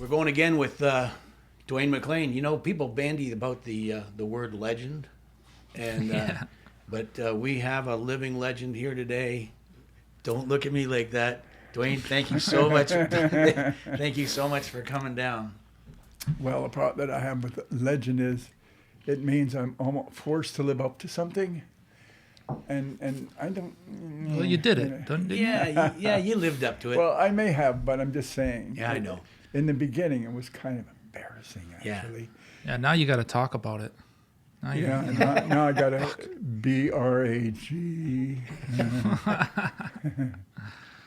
We're going again with Dwayne McLean. You know, people bandy about the word legend, and Yeah. but we have a living legend here today. Don't look at me like that, Dwayne. Thank you so much. Thank you so much for coming down. Well, the part that I have with legend is it means I'm almost forced to live up to something. And I don't. Well, you did you it, know. didn't you? Yeah, you lived up to it. Well, I may have, but I'm just saying. Yeah, I know. In the beginning, it was kind of embarrassing, Yeah. actually. Yeah, now you got to talk about it. Now you- Yeah, now I got a BRAG.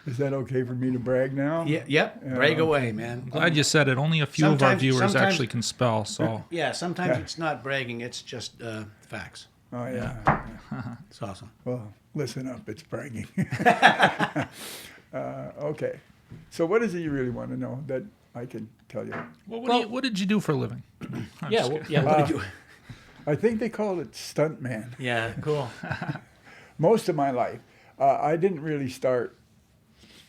Is that okay for me to brag now? Yeah, yep. Brag away, man. Glad you said it. Only a few of our Sometimes- viewers sometimes- actually can spell, so. Yeah, sometimes it's not bragging; it's just facts. Oh, yeah. It's awesome. Well, listen up. It's bragging. Okay. So what is it you really want to know that I can tell you? Well, what did you do for a living? I'm Yeah, just well, kidding. yeah. What did you? I think they call it Stuntman. Yeah, cool. Most of my life, I didn't really start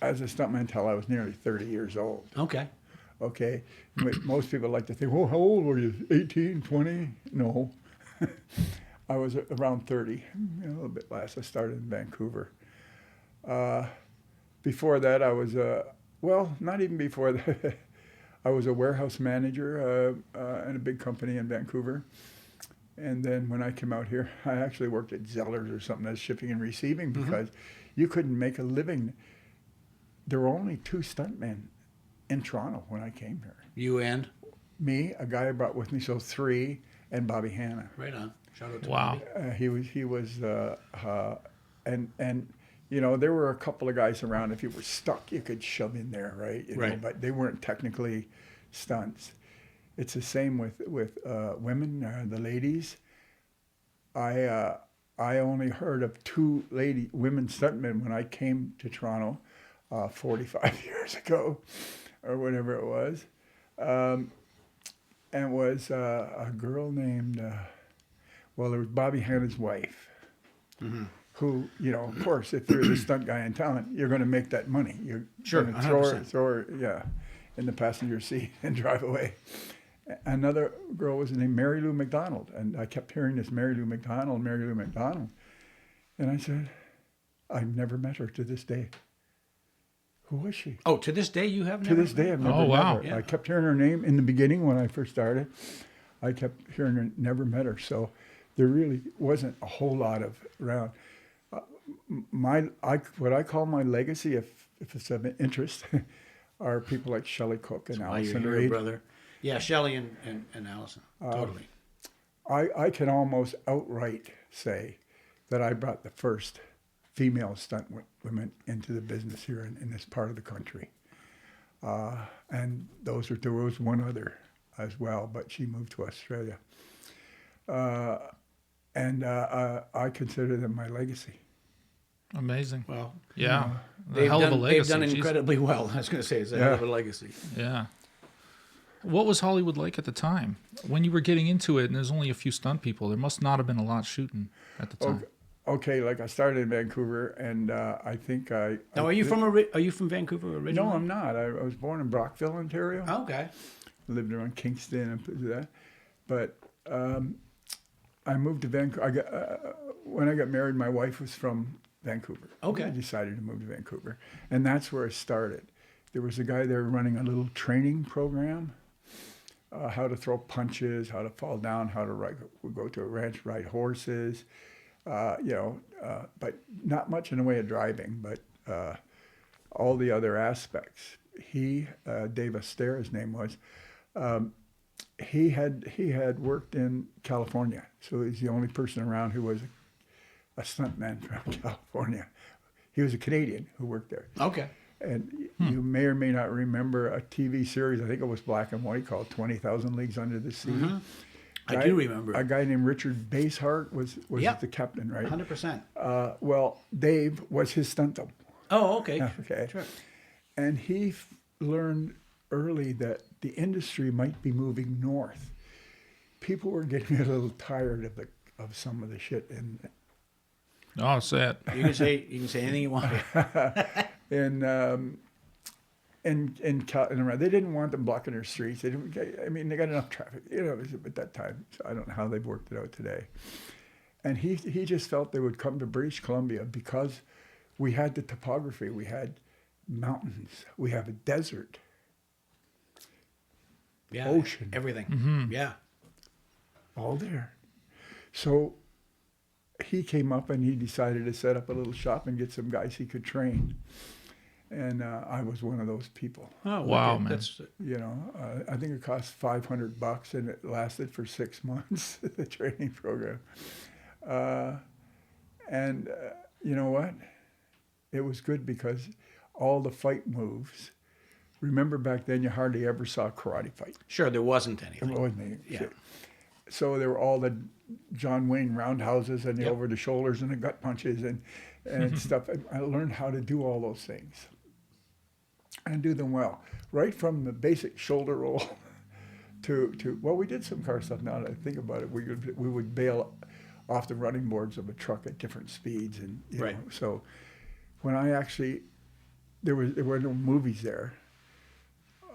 as a stuntman until I was nearly 30 years old. Okay. Okay. Most people like to think, well, how old were you? 18, 20? No. I was around 30, a little bit less. I started in Vancouver. Before that, I was, well, not even before that. I was a warehouse manager in a big company in Vancouver. And then when I came out here, I actually worked at Zeller's or something as shipping and receiving because you couldn't make a living. There were only 2 stuntmen in Toronto when I came here. You and Me, a guy I brought with me, so 3, and Bobby Hanna. right on. Shout out to Wow. Bobby. He was, and you know, there were a couple of guys around. If you were stuck, you could shove in there, right? You know, Right. but they weren't technically stunts. It's the same with women, the ladies. I only heard of 2 women stuntmen when I came to Toronto 45 years ago, or whatever it was. And it was a girl named, well, there was Bobby Hanna's wife, who, you know, of course, if you're the stunt guy in town, you're going to make that money. You're Sure, going to 100%. throw her, yeah, in the passenger seat and drive away. Another girl was named Mary Lou McDonald, and I kept hearing this Mary Lou McDonald, Mary Lou McDonald. And I said, I've never met her to this day. Who was she? Oh, to this day you have To never this day, I've never Oh, wow. met her. Yeah. I kept hearing her name in the beginning when I first started. I kept hearing her, never met her. So there really wasn't a whole lot of around. What I call my legacy, if it's of interest, are people like Shelley Cook and Why you're Allison here, Reed. brother. Yeah, Shelley and Allison. Totally. I can almost outright say that I brought the first female stunt women into the business here in this part of the country. And there was one other as well, but she moved to Australia. And I consider them my legacy. Amazing. Well, Yeah. A they've hell of a done, legacy. they've done Jeez. incredibly well. I was going to say, it's a hell of a legacy. Yeah. What was Hollywood like at the time? When you were getting into it and there's only a few stunt people, there must not have been a lot shooting at the time. Okay, like I started in Vancouver, and I think I. Now, are you from Vancouver originally? No, I'm not. I was born in Brockville, Ontario. Okay. Lived around Kingston and places like that. But I moved to Vancouver. When I got married, my wife was from Vancouver. Okay. I decided to move to Vancouver. And that's where I started. There was a guy there running a little training program, how to throw punches, how to fall down, how to go to a ranch, ride horses, but not much in the way of driving, but all the other aspects. Dave Astaire, his name was, he had worked in California, so he's the only person around who was a stuntman from California. He was a Canadian who worked there. Okay. And you may or may not remember a TV series, I think it was black and white, called 20,000 Leagues Under the Sea. I do remember. A guy named Richard Basehart was Yep. the captain, right? 100%. Well, Dave was his stunt double. Oh, okay. Okay. Sure. And he learned early that the industry might be moving north. People were getting a little tired of some of the shit Oh, sad. You can say anything you want. and around. They didn't want them blocking their streets. They didn't. I mean, they got enough traffic, at that time. So I don't know how they've worked it out today. And he just felt they would come to British Columbia because we had the topography. We had mountains. We have a desert. Yeah. Ocean. Everything. Yeah. All there. So he came up and he decided to set up a little shop and get some guys he could train. And I was one of those people. Oh, Wow, okay. man. That's I think it cost $500 and it lasted for 6 months, the training program. You know what? It was good because all the fight moves. Remember back then, you hardly ever saw a karate fight. sure. There wasn't anything. There wasn't any. Yeah. So there were all the John Wayne roundhouses and the Yep. over the shoulders and the gut punches and stuff. I learned how to do all those things and do them well. Right from the basic shoulder roll to well, we did some car stuff now that I think about it. We would bail off the running boards of a truck at different speeds. And you Right. know, so when I actually, there were no movies there.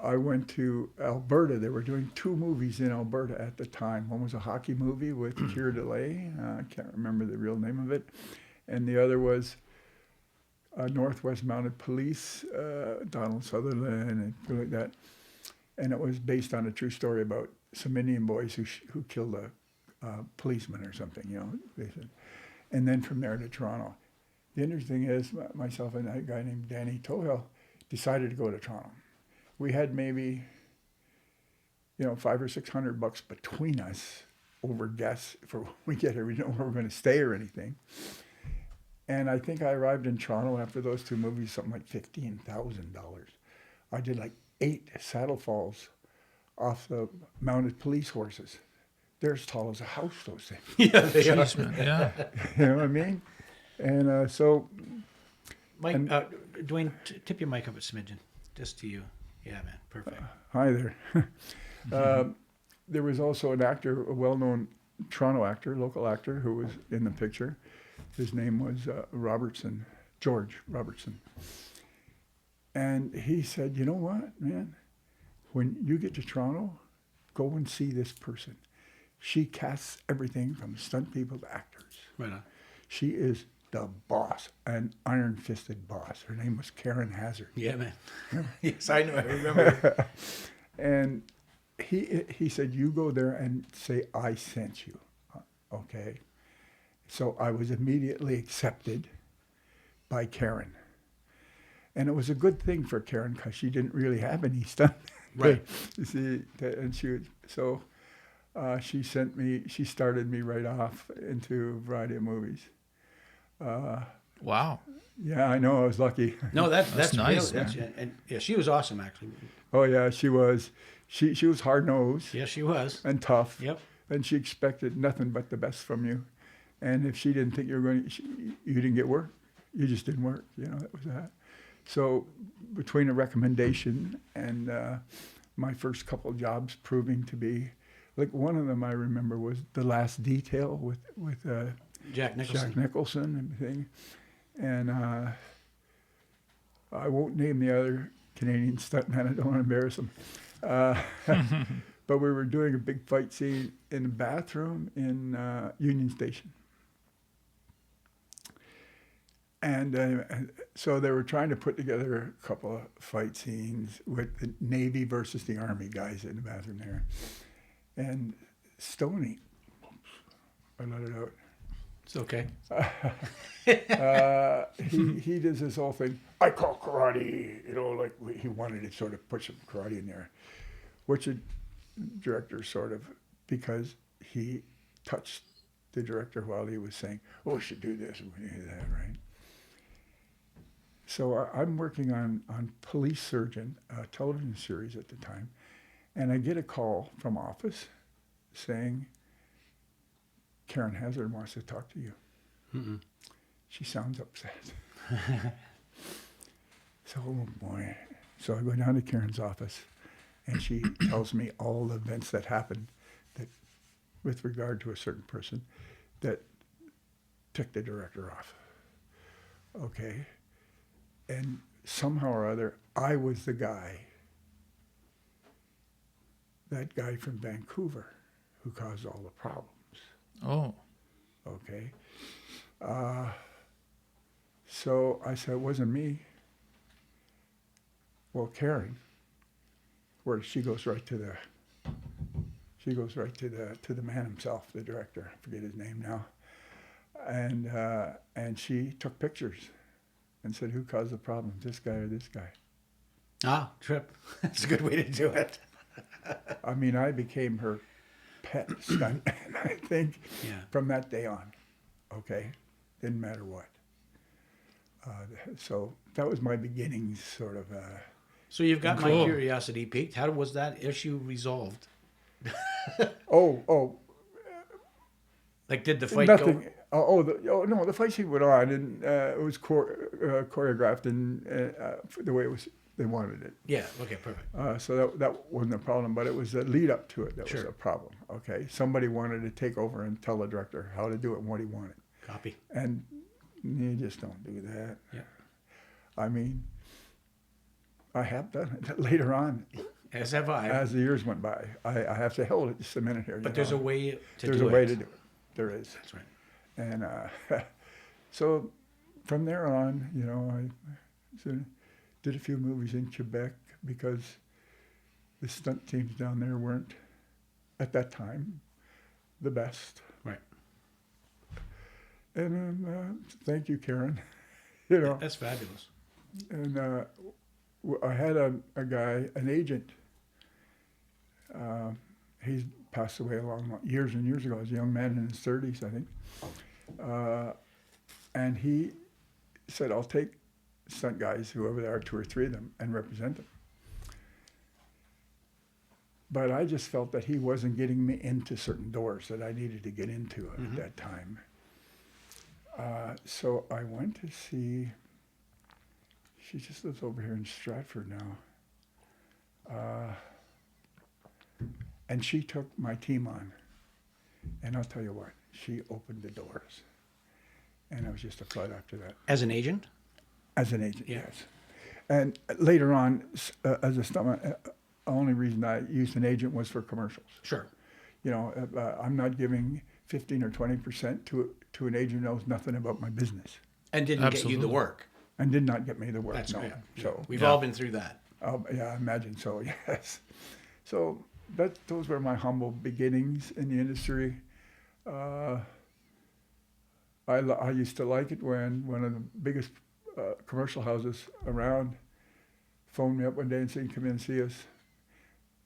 I went to Alberta. They were doing 2 movies in Alberta at the time. One was a hockey movie with Keir DeLay. I can't remember the real name of it. And the other was Northwest Mounted Police, Donald Sutherland and things like that. And it was based on a true story about some Indian boys who killed a policeman or something, they said. And then from there to Toronto. The interesting is myself and a guy named Danny Tohill decided to go to Toronto. We had maybe, $500 or $600 between us over guests for when we get here. We didn't know where we were going to stay or anything. And I think I arrived in Toronto after those 2 movies, something like $15,000. I did like 8 saddle falls off the mounted police horses. They're as tall as a house, those things. Yeah, they are. Jeez, man. Yeah. You know what I mean? And so... Mike, And- Dwayne, tip your mic up a smidgen, just to you. Yeah, man, perfect. Hi there. There was also an actor, a well-known Toronto actor, local actor, who was in the picture. His name was George Robertson. And he said, you know what, man? When you get to Toronto, go and see this person. She casts everything from stunt people to actors. Right on. She is the boss, an iron-fisted boss. Her name was Karen Hazard. Yeah, man. Yes, I know. I remember. And he said, you go there and say, I sent you. Okay. So I was immediately accepted by Karen. And it was a good thing for Karen because she didn't really have any stuff. Right. You see, and she started me right off into a variety of movies. Wow. Yeah, I know, I was lucky. No, that's nice, real. And yeah, she was awesome, actually. Oh yeah, she was. She was hard-nosed Yes, she was. and tough. Yep. And she expected nothing but the best from you. And if she didn't think you were you didn't get work. You just didn't work. That was that. So between a recommendation and my first couple jobs proving to be, like one of them I remember was The Last Detail with Jack Nicholson. Jack Nicholson and everything. And I won't name the other Canadian stuntman. I don't want to embarrass him. But we were doing a big fight scene in the bathroom in Union Station. And so they were trying to put together a couple of fight scenes with the Navy versus the Army guys in the bathroom there. And Stoney, I let it out. It's okay. He does this whole thing. I call karate, like he wanted to sort of put some karate in there, which the director sort of, because he touched the director while he was saying, "Oh, we should do this and we do that," right? So I'm working on Police Surgeon, a television series at the time, and I get a call from office saying, Karen Hazard wants to talk to you. Mm-mm. She sounds upset. So, oh boy. So I go down to Karen's office, and she tells me all the events that happened that, with regard to a certain person, that ticked the director off. Okay. And somehow or other, I was the guy, that guy from Vancouver who caused all the problems. Oh. Okay. So I said, it wasn't me. Well, Karen, where she goes right to the man himself, the director. I forget his name now. And she took pictures and said, who caused the problem, this guy or this guy? Ah, Trip. That's a good way to do it. I mean, I became her pet stunt, and I think from that day on, okay, didn't matter what. So that was my beginnings, sort of. So you've got my Cool. curiosity piqued. How was that issue resolved? Like, did the fight nothing. go? No, the fight scene went on, and it was choreographed and the way they wanted it. Yeah. Okay. Perfect. So that wasn't a problem, but it was the lead up to it that was Sure. a problem. Okay, somebody wanted to take over and tell the director how to do it and what he wanted, Copy. and you just don't do that. Yeah. I mean, I have done it later on As have I. as the years went by. I have to hold it just a minute here. But there's a way to There's do a it. way to do it. There is. That's right. And so from there on, you know, I did a few movies in Quebec because the stunt teams down there weren't, at that time, the best. Right. And thank you, Karen. You know, That's fabulous. and I had a guy, an agent. He's passed away years and years ago. He was a young man in his 30s, I think. And he said, I'll take stunt guys, whoever they are, 2 or 3 of them, and represent them. But I just felt that he wasn't getting me into certain doors that I needed to get into at that time. So I went to see, she just lives over here in Stratford now. And she took my team on. And I'll tell you what, she opened the doors. And I was just a flood after that. As an agent? As an agent, Yeah. yes. And later on, as a stuntman, the only reason I used an agent was for commercials. Sure. You know, I'm not giving 15 or 20% to an agent who knows nothing about my business And didn't get you Absolutely. the work. and did not get me the work. That's no. right. So We've all been through that. yeah, I imagine so. Yes. So those were my humble beginnings in the industry. I used to like it when one of the biggest commercial houses around phoned me up one day and said, come in and see us.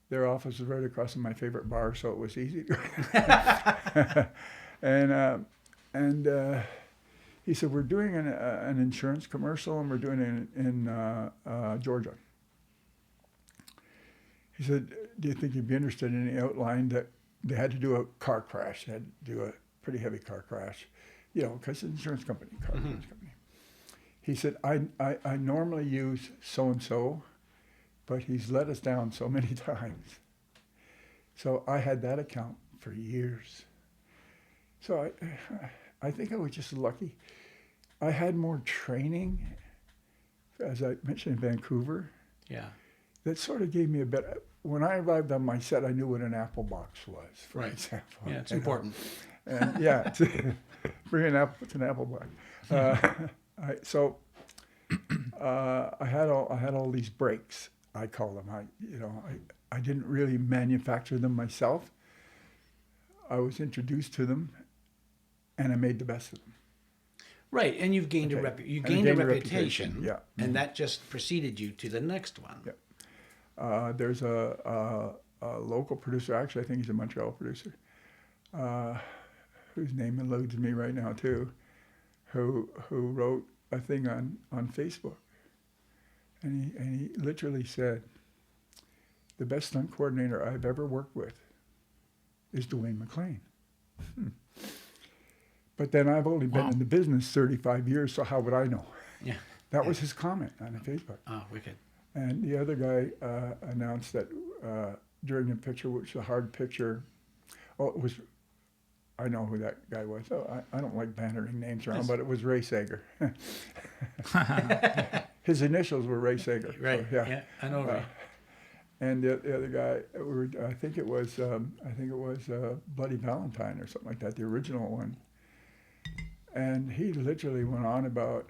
Their office was right across from my favorite bar, so it was easy. And he said, we're doing an insurance commercial, and we're doing it in Georgia. He said, do you think you'd be interested in the outline that they had to do a car crash? They had to do a pretty heavy car crash, you know, because it's an insurance company, insurance company. He said, I normally use so-and-so, but he's let us down so many times. So I had that account for years. So I think I was just lucky. I had more training, as I mentioned, in Vancouver. Yeah. That sort of gave me a better. When I arrived on my set, I knew what an apple box was, for Right. example. Yeah, it's You know. important. And yeah, bring an apple. It's an apple box. I had all these breaks. I call them. I didn't really manufacture them myself. I was introduced to them, and I made the best of them. Right, and you've gained Okay. you And gained I a gained a reputation, reputation, yeah. and that just preceded you to the next one. Yeah. There's a local producer, actually I think he's a Montreal producer, whose name eludes me right now too, who wrote a thing on Facebook. And he literally said, the best stunt coordinator I've ever worked with is Dwayne McLean. But then I've only been in the business 35 years, so how would I know? Yeah. That was his comment on Facebook. Oh, wicked. And the other guy announced that during the picture, which was a hard picture, I know who that guy was. I don't like bantering names around, but it was Ray Sager. His initials were Ray Sager. Right. So, Yeah. I know. Right. And the other guy, I think it was Bloody Valentine or something like that, the original one. And he literally went on about.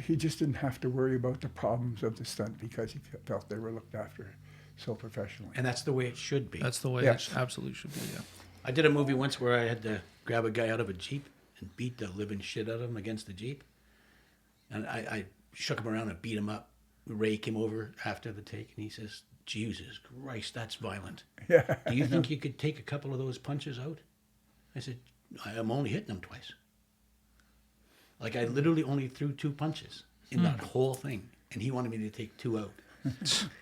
He just didn't have to worry about the problems of the stunt because he felt they were looked after so professionally. And that's the way it should be. That's the way Yes. it absolutely should be. Yeah. I did a movie once where I had to grab a guy out of a Jeep and beat the living shit out of him against the Jeep. And I shook him around and beat him up. Ray came over after the take and he says, Jesus Christ, that's violent. Yeah. Do you think you could take a couple of those punches out? I said, I'm only hitting him twice. Like I literally only threw 2 punches in that whole thing. And he wanted me to take 2 out.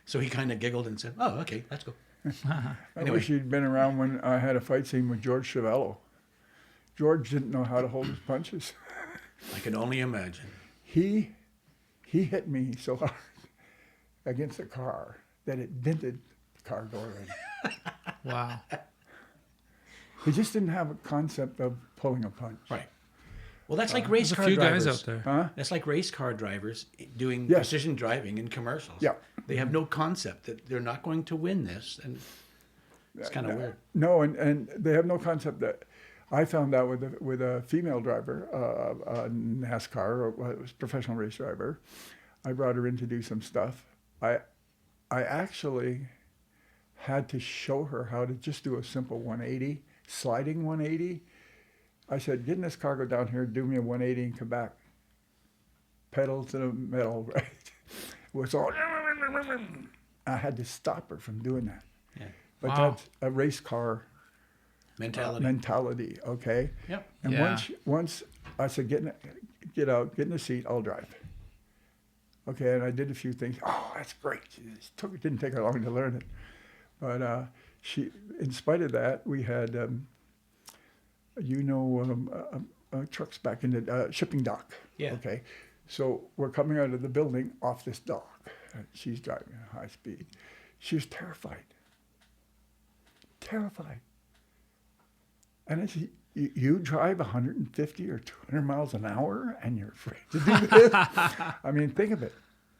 So he kind of giggled and said, oh, okay, let's go. I Anyway. wish he'd been around when I had a fight scene with George Chavello. George didn't know how to hold his punches. I can only imagine. He hit me so hard against the car that it dented the car door in. Wow. He just didn't have a concept of pulling a punch. Right. Well, that's like race There's a car few drivers. guys out there. Huh? That's like race car drivers doing Yes. precision driving in commercials. Yeah. They have no concept that they're not going to win this. And it's kind of weird. No, and they have no concept that. I found out with a female driver, NASCAR, or it was a professional race driver. I brought her in to do some stuff. I actually had to show her how to just do a simple 180, sliding 180. I said, get in this car, go down here, do me a 180 and come back. Pedal to the metal, right? It was all. I had to stop her from doing that. Yeah. But Wow. that's a race car mentality, okay? Yep. And Yeah. once I said, get out, get in the seat, I'll drive. Okay, and I did a few things. Oh, that's great. It didn't take her long to learn it. But in spite of that, we had, trucks back in the shipping dock. Yeah. Okay, so we're coming out of the building off this dock. She's driving at high speed. She was terrified. Terrified. And I said, you drive 150 or 200 miles an hour and you're afraid to do this? I mean, think of it.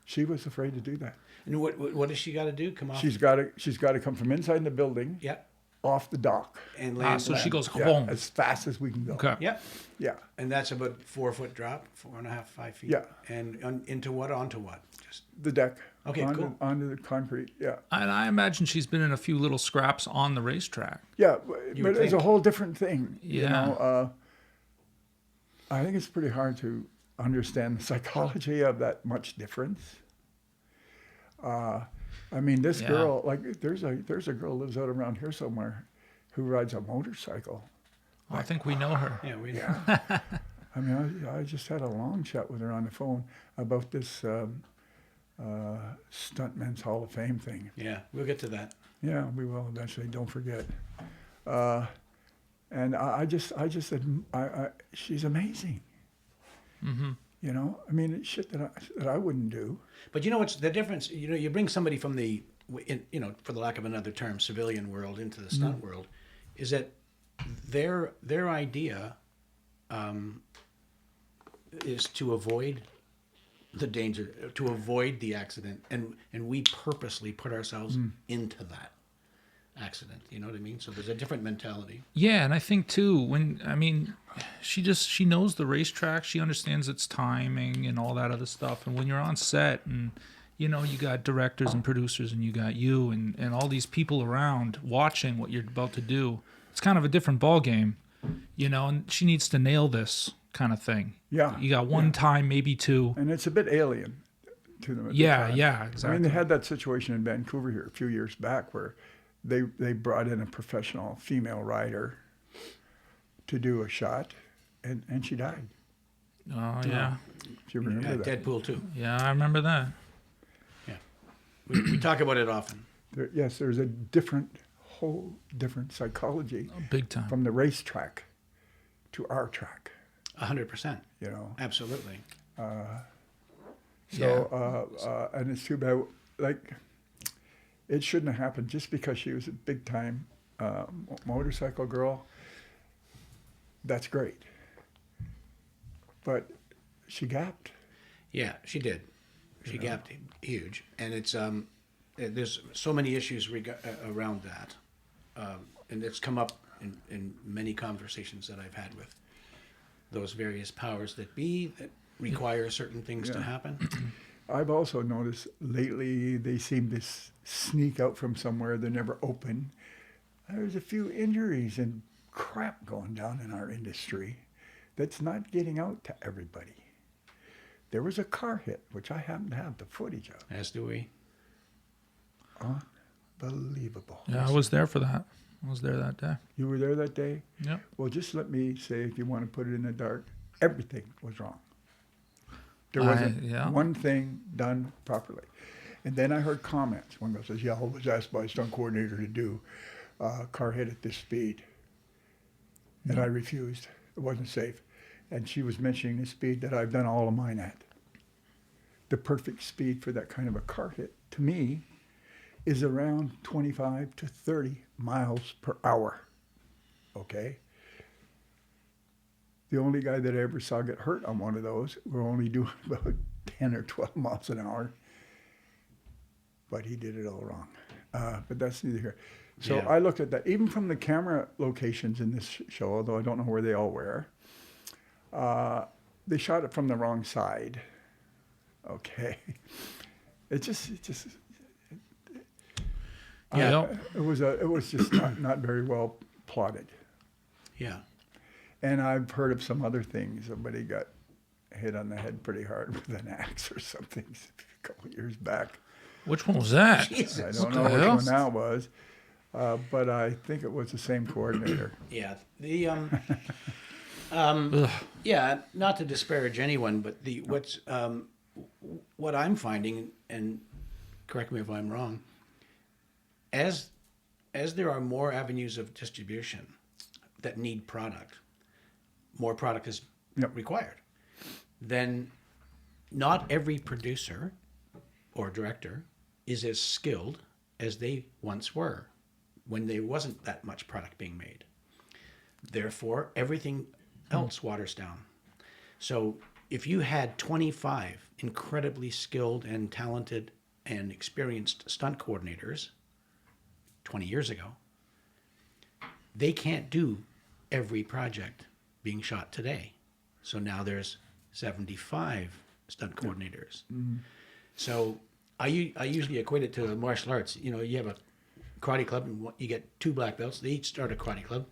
She was afraid to do that. And what does she got to do? Come off? She's got to come from inside the building, Yep. off the dock. And Ah, land. so she goes Yeah, home. as fast as we can go. Okay. Yep. Yeah. And that's about 4-foot drop, 4.5, 5 feet. Yeah. And into what? Onto what? Just The deck. Okay, cool. Onto the concrete. Yeah. And I imagine she's been in a few little scraps on the racetrack. Yeah, You but would it's a think. whole different thing. You Yeah. know, I think it's pretty hard to understand the psychology of that much difference. I mean, this Yeah. girl, like, there's a girl lives out around here somewhere who rides a motorcycle. I think we know her. yeah. We Yeah. I mean, I just had a long chat with her on the phone about this Stuntmen's Hall of Fame thing. Yeah. We'll get to that. Yeah, we will eventually. Don't forget. And I just said, she's amazing. Mm-hmm. You know, I mean, it's shit that I wouldn't do. But you know what's the difference? You know, you bring somebody from the, for the lack of another term, civilian world into the stunt world, is that their idea is to avoid the danger, to avoid the accident, and we purposely put ourselves into that accident. You know what I mean? So there's a different mentality. Yeah, and I think too, she knows the racetrack, she understands its timing and all that other stuff. And when you're on set and you got directors and producers and you got you and all these people around watching what you're about to do, it's kind of a different ball game, and she needs to nail this kind of thing. Yeah. You got one time, maybe two. And it's a bit alien to them at the Yeah, time. yeah, exactly. I mean, they had that situation in Vancouver here a few years back where they brought in a professional female rider to do a shot, and she died. Oh, yeah. Do you remember that? Deadpool too. Yeah, I remember that. Yeah. We talk about it often. Yes, there's a whole different psychology Oh, big time. from the racetrack to our track, 100%. you know. Absolutely. And it's too bad, like, it shouldn't have happened just because she was a big time motorcycle girl. That's great. But she gapped. Yeah, she did. She gapped huge, and it's there's so many issues around that, and it's come up in many conversations that I've had with those various powers that be that require certain things to happen. I've also noticed lately they seem to sneak out from somewhere. They're never open. There's a few injuries and crap going down in our industry that's not getting out to everybody. There was a car hit, which I happen to have the footage of. As do we. Unbelievable. Yeah, I was there for that. I was there that day. You were there that day? Yeah. Well, just let me say, if you want to put it in the dark, everything was wrong. There wasn't one thing done properly. And then I heard comments. One guy says, yeah, I was asked by a stunt coordinator to do a car hit at this speed. And I refused. It wasn't safe. And she was mentioning the speed that I've done all of mine at. The perfect speed for that kind of a car hit, to me, is around 25 to 30 miles per hour. Okay? The only guy that I ever saw get hurt on one of those were only doing about 10 or 12 miles an hour. But he did it all wrong. But that's neither here. So I looked at that. Even from the camera locations in this show, although I don't know where they all were, they shot it from the wrong side. Okay. It was just not very well plotted. Yeah. And I've heard of some other things. Somebody got hit on the head pretty hard with an axe or something a couple of years back. Which one was that? Jesus. I don't know which one that was, but I think it was the same coordinator. Yeah. The yeah. Not to disparage anyone, but what I'm finding, and correct me if I'm wrong, as there are more avenues of distribution that need product, more product is required. Then not every producer or director is as skilled as they once were when there wasn't that much product being made. Therefore, everything else waters down. So if you had 25 incredibly skilled and talented and experienced stunt coordinators 20 years ago, they can't do every project being shot today. So now there's 75 stunt coordinators. Mm-hmm. So I usually equate it to martial arts. You know, you have a karate club and you get 2 black belts. They each start a karate club.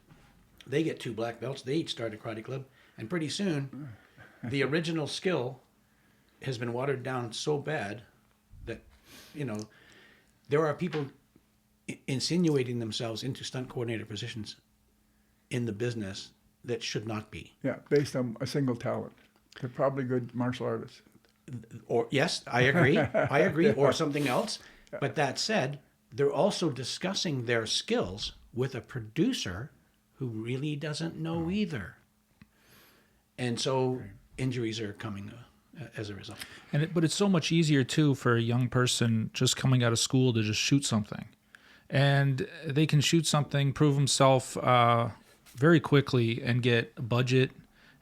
They get 2 black belts. They each start a karate club. And pretty soon, the original skill has been watered down so bad that, you know, there are people insinuating themselves into stunt coordinator positions in the business that should not be. Yeah, based on a single talent. They're probably good martial artists. Or yes, I agree. I agree. Or something else. But that said, they're also discussing their skills with a producer who really doesn't know either. And so injuries are coming as a result. But it's so much easier too for a young person just coming out of school to just shoot something, and they can shoot something, prove himself very quickly, and get a budget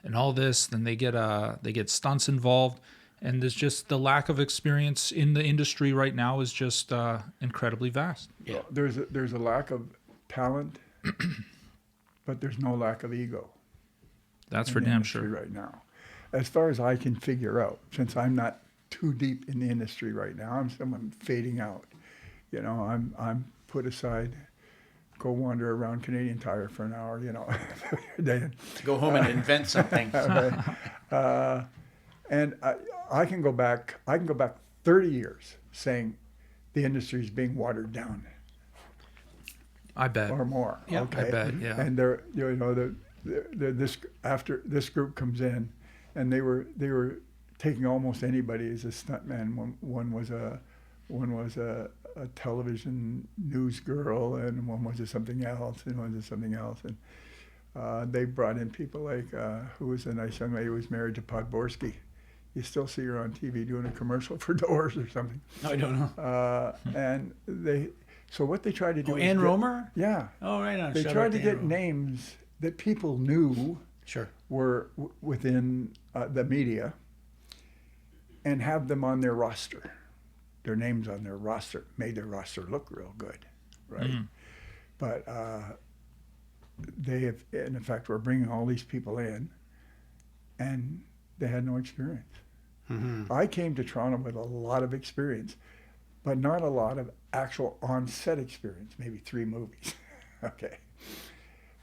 and all this. Then they get stunts involved, and there's just the lack of experience in the industry right now is just incredibly vast. Yeah, there's a lack of talent, but there's no lack of ego. That's for damn sure. Right now, as far as I can figure out, since I'm not too deep in the industry right now, I'm fading out. You know, I'm put aside, go wander around Canadian Tire for an hour. You know, to go home and invent something. And I can go back 30 years saying the industry is being watered down. I bet. Or more. Yeah, okay? I bet. Yeah. And they're, you know, after this group comes in, and they were taking almost anybody as a stuntman. One was a television news girl, and one was something else, and one was something else, and they brought in people like who was a nice young lady who was married to Podborski. You still see her on TV doing a commercial for Doors or something. I don't know. And so what they tried to do. Ann Romer? Yeah. Oh, right on. They tried to get names that people knew sure were within the media, and have them on their roster. Their names on their roster made their roster look real good, right? Mm. But they have, and in fact, we're bringing all these people in, and they had no experience. Mm-hmm. I came to Toronto with a lot of experience, but not a lot of actual on-set experience, maybe 3 movies. Okay.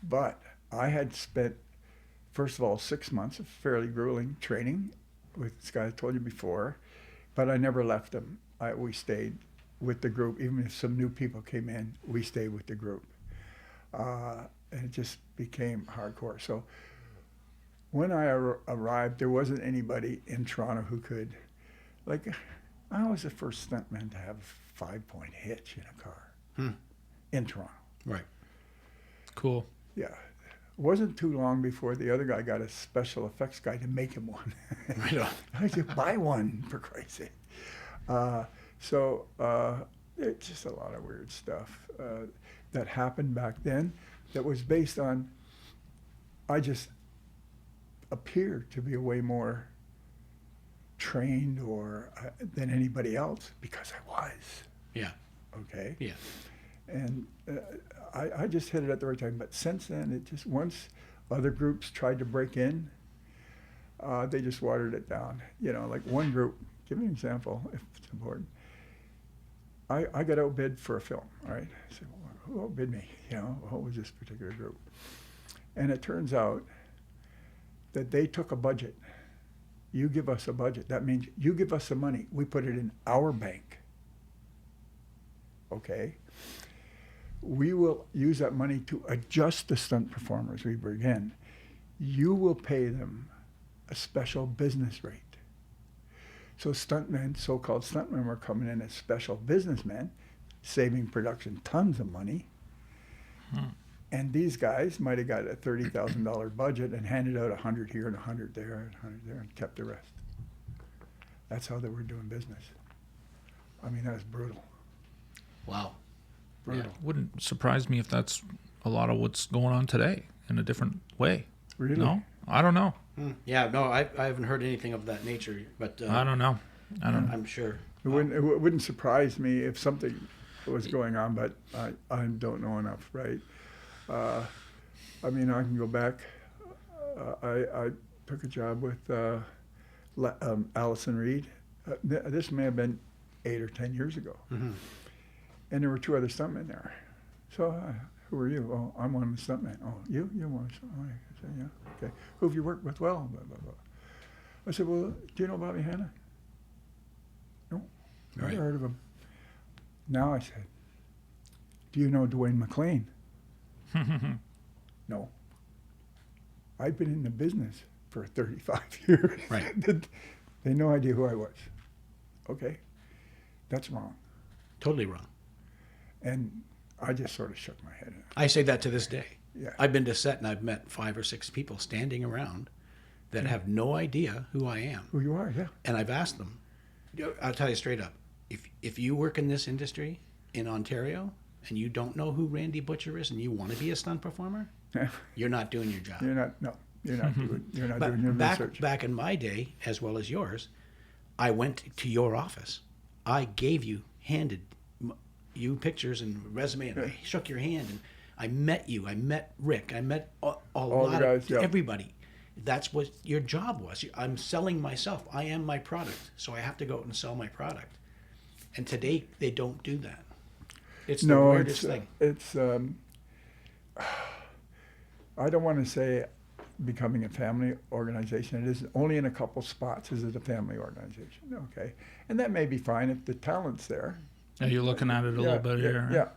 But I had spent, first of all, 6 months of fairly grueling training with this guy I told you before, but I never left them. We stayed with the group. Even if some new people came in, we stayed with the group. And it just became hardcore. So when I arrived, there wasn't anybody in Toronto who could, like, I was the first stuntman to have a 5-point hitch in a car in Toronto. Right. Cool. Yeah. It wasn't too long before the other guy got a special effects guy to make him one. Right on. I said, buy one, for Christ's sake. It's just a lot of weird stuff that happened back then that was based on, I just appeared to be a way more trained or than anybody else because I was. Yeah. Okay. Yeah. And I just hit it at the right time. But since then, it just, once other groups tried to break in, they just watered it down. You know, like one group, give me an example if it's important. I got outbid for a film, all right? I said, well, who outbid me? You know, what was this particular group? And it turns out that they took a budget. You give us a budget. That means you give us the money. We put it in our bank. Okay? We will use that money to adjust the stunt performers we bring in. You will pay them a special business rate. So stuntmen, so-called stuntmen, were coming in as special businessmen, saving production tons of money. And these guys might have got a $30,000 budget and handed out 100 here and 100 there and 100 there and kept the rest. That's how they were doing business. I mean, that was brutal. Wow. Brutal. Wouldn't surprise me if that's a lot of what's going on today in a different way. Really? No? I don't know. Yeah, no, I haven't heard anything of that nature, but I don't know. I don't know. I'm sure. It wouldn't surprise me if something was going on, but I don't know enough, right? I mean, I can go back. I took a job with Allison Reed. This may have been 8 or 10 years ago. Mm-hmm. And there were 2 other stuntmen there. So, who are you? Oh, I'm one of the stuntmen. Oh, you're one of the stuntmen. I said, yeah, okay. Who have you worked with? Well, blah, blah, blah. I said, well, do you know Bobby Hanna? No, never Right. heard of him. Now I said, do you know Dwayne McLean? No. I've been in the business for 35 years. Right. They had no idea who I was. Okay, that's wrong. Totally wrong. And I just sort of shook my head. I say that to this day. Yeah. I've been to set and I've met 5 or 6 people standing around that have no idea who I am. Who you are, yeah. And I've asked them, I'll tell you straight up, if you work in this industry in Ontario and you don't know who Randy Butcher is and you want to be a stunt performer, you're not doing your job. You're not doing your But research. back in my day, as well as yours, I went to your office. I handed you pictures and resume, and I shook your hand, and I met you. I met Rick. I met a lot the guys, of yeah. everybody. That's what your job was. I'm selling myself. I am my product, so I have to go out and sell my product. And today they don't do that. It's the weirdest thing. I don't want to say becoming a family organization. It is only in a couple spots is it a family organization. Okay, and that may be fine if the talent's there. Yeah, you're looking at it a little bit here. Yeah,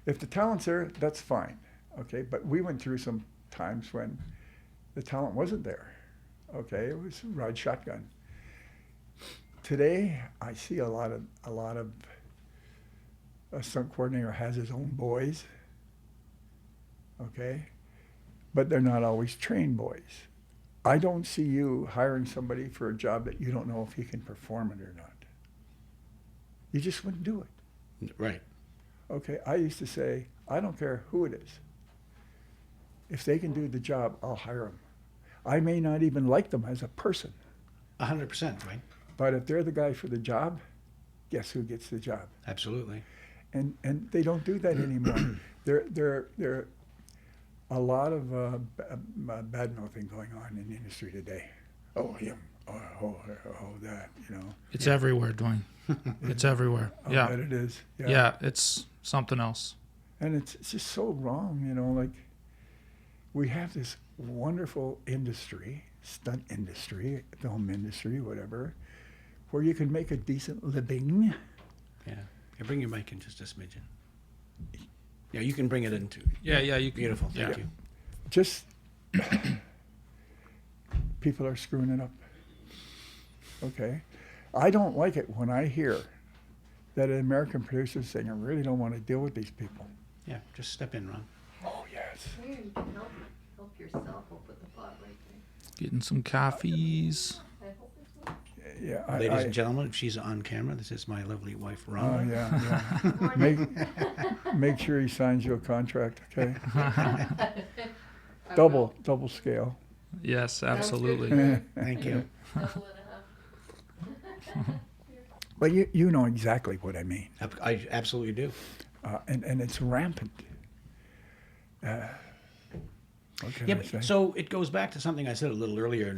if the talent's there, that's fine. Okay, but we went through some times when the talent wasn't there. Okay, it was ride shotgun. Today, I see a lot of a stunt coordinator has his own boys. Okay, but they're not always trained boys. I don't see you hiring somebody for a job that you don't know if he can perform it or not. You just wouldn't do it. Right. Okay, I used to say, I don't care who it is. If they can do the job, I'll hire them. I may not even like them as a person. 100%, right? But if they're the guy for the job, guess who gets the job? Absolutely. And they don't do that anymore. There a lot of bad mouthing going on in the industry today. Oh, him. Oh, that. You know. It's everywhere, Dwayne. It's everywhere. I Yeah. bet it is. Yeah, it's something else. And it's just so wrong, you know. Like, we have this wonderful industry, stunt industry, film industry, whatever, where you can make a decent living. Yeah. Yeah, bring your mic in just a smidgen. Yeah, you can bring it into. Yeah, you can. Beautiful. Thank you. Just people are screwing it up. Okay, I don't like it when I hear that an American producer is saying, "I really don't want to deal with these people." Yeah, just step in, Ron. Oh yes. Here, you can help yourself. I'll put the pot right there. Getting some coffees. I hope this works. Yeah. Ladies and gentlemen, she's on camera. This is my lovely wife, Oh Ron. yeah. Make sure he signs you a contract, okay? I Double scale. Yes, Sounds absolutely. good. Thank you. will. Double and a half. But you know exactly what I mean. I absolutely do. And it's rampant. What can Yeah, I say? but so it goes back to something I said a little earlier.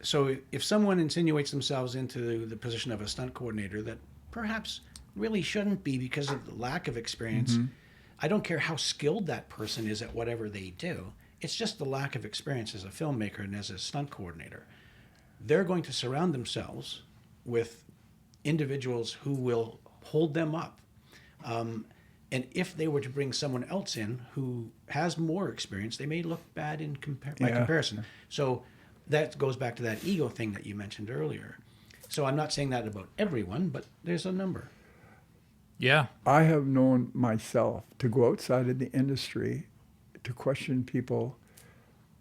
So if someone insinuates themselves into the position of a stunt coordinator that perhaps really shouldn't be because of the lack of experience, I don't care how skilled that person is at whatever they do. It's just the lack of experience as a filmmaker and as a stunt coordinator. They're going to surround themselves with individuals who will hold them up. And if they were to bring someone else in who has more experience, they may look bad by comparison. So that goes back to that ego thing that you mentioned earlier. So I'm not saying that about everyone, but there's a number. Yeah. I have known myself to go outside of the industry to question people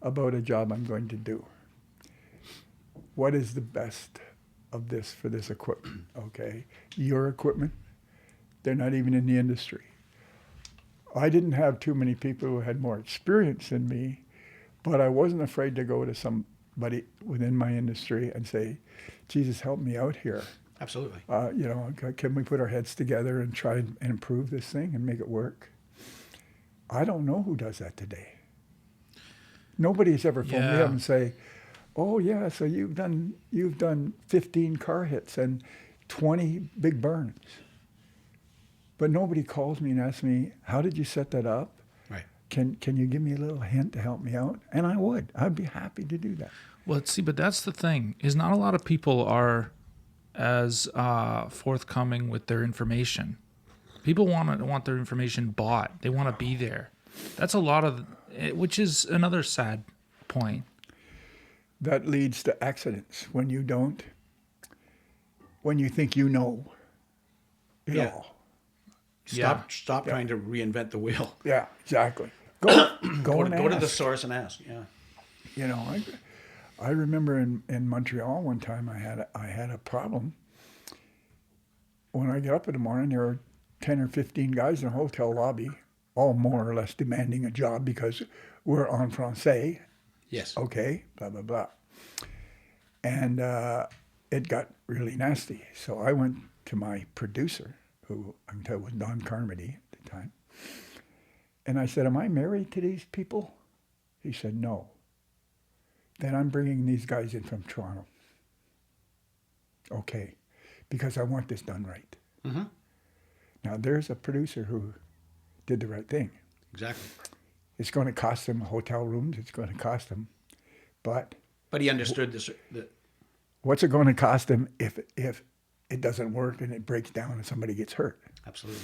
about a job I'm going to do. What is the best of this for this equipment? Okay, your equipment, they're not even in the industry. I didn't have too many people who had more experience than me, but I wasn't afraid to go to somebody within my industry and say, Jesus, help me out here. Absolutely. You know, can we put our heads together and try and improve this thing and make it work? I don't know who does that today. Nobody's ever phoned me up and say, oh yeah, so you've done 15 car hits and 20 big burns. But nobody calls me and asks me, how did you set that up? Right. Can you give me a little hint to help me out? And I would. I'd be happy to do that. Well, see, but that's the thing, is not a lot of people are as forthcoming with their information. People want their information bought. They want to be there. That's a lot of, which is another sad point. That leads to accidents when you think you know it all. Stop trying to reinvent the wheel. Yeah, exactly. Go Go and to the ask. source and ask. Yeah. You know, I remember in Montreal one time I had a problem. When I get up in the morning, there were 10 or 15 guys in a hotel lobby, all more or less demanding a job because we're en français. Yes. Okay, blah, blah, blah. And it got really nasty. So I went to my producer, who I can tell was Don Carmody at the time. And I said, am I married to these people? He said, no. Then I'm bringing these guys in from Toronto. Okay, because I want this done right. Mm-hmm. Now, there's a producer who did the right thing. Exactly. It's going to cost them hotel rooms. It's going to cost them. But he understood this. what's it going to cost them if it doesn't work and it breaks down and somebody gets hurt? Absolutely.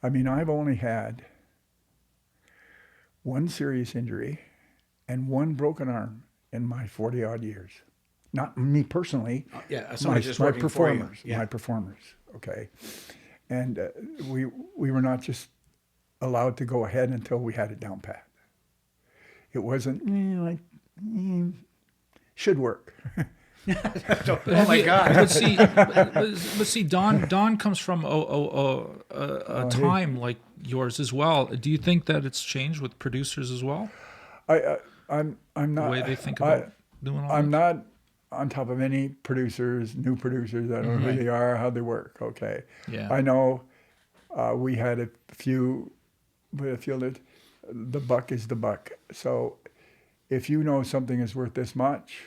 I mean, I've only had one serious injury and one broken arm in my 40-odd years. Not me personally. Yeah, somebody just working performers, for you. Yeah. my performers, okay? And we were not just allowed to go ahead until we had it down pat. It wasn't, should work. Oh my God. But see, Don comes from a time like yours as well. Do you think that it's changed with producers as well? I'm not. The way they think about doing all I'm that? on top of any producers, new producers. I don't know who they are, how they work. Okay. Yeah. I know we had a few, but I feel that the buck is the buck. So if you know something is worth this much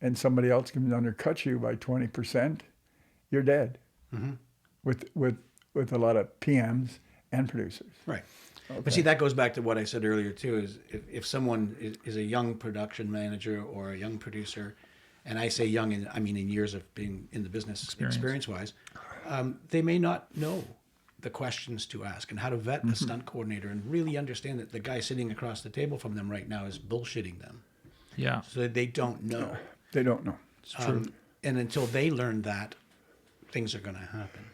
and somebody else can undercut you by 20%, you're dead. Mm-hmm. With a lot of PMs and producers. Right. Okay. But see, that goes back to what I said earlier too. Is if someone is a young production manager or a young producer, and I say young, I mean in years of being in the business experience-wise, they may not know the questions to ask and how to vet a stunt coordinator and really understand that the guy sitting across the table from them right now is bullshitting them. Yeah. So they don't know. They don't know. It's true. And until they learn that, things are going to happen.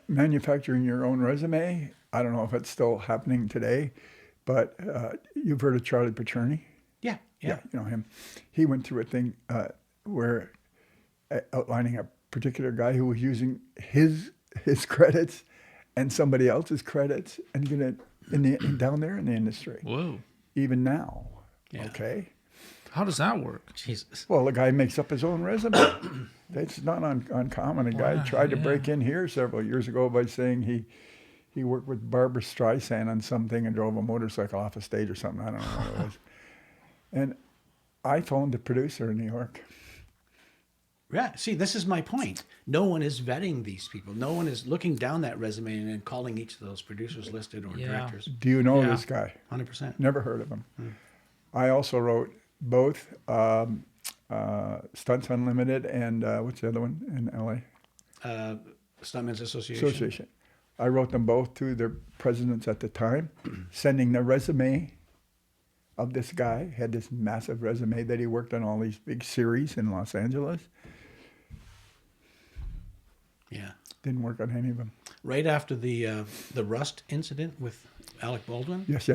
Manufacturing your own resume, I don't know if it's still happening today, but you've heard of Charlie Pacherny? Yeah. You know him. He went through a thing where outlining a particular guy who was using his credits and somebody else's credits and down there in the industry. Whoa. Even now. Yeah. Okay. How does that work? Jesus. Well, the guy makes up his own resume. That's not uncommon. A guy tried to break in here several years ago by saying he worked with Barbara Streisand on something and drove a motorcycle off a stage or something. I don't know what it was. And I phoned the producer in New York. Yeah, see, this is my point. No one is vetting these people. No one is looking down that resume and then calling each of those producers listed or directors. Do you know Yeah. this guy? 100%. Never heard of him. I also wrote both Stunts Unlimited and what's the other one in LA? Stuntmen's Association. Association. I wrote them both to their presidents at the time, sending the resume of this guy. Had this massive resume that he worked on all these big series in Los Angeles. Yeah. Didn't work on any of them. Right after the Rust incident with Alec Baldwin, Yes.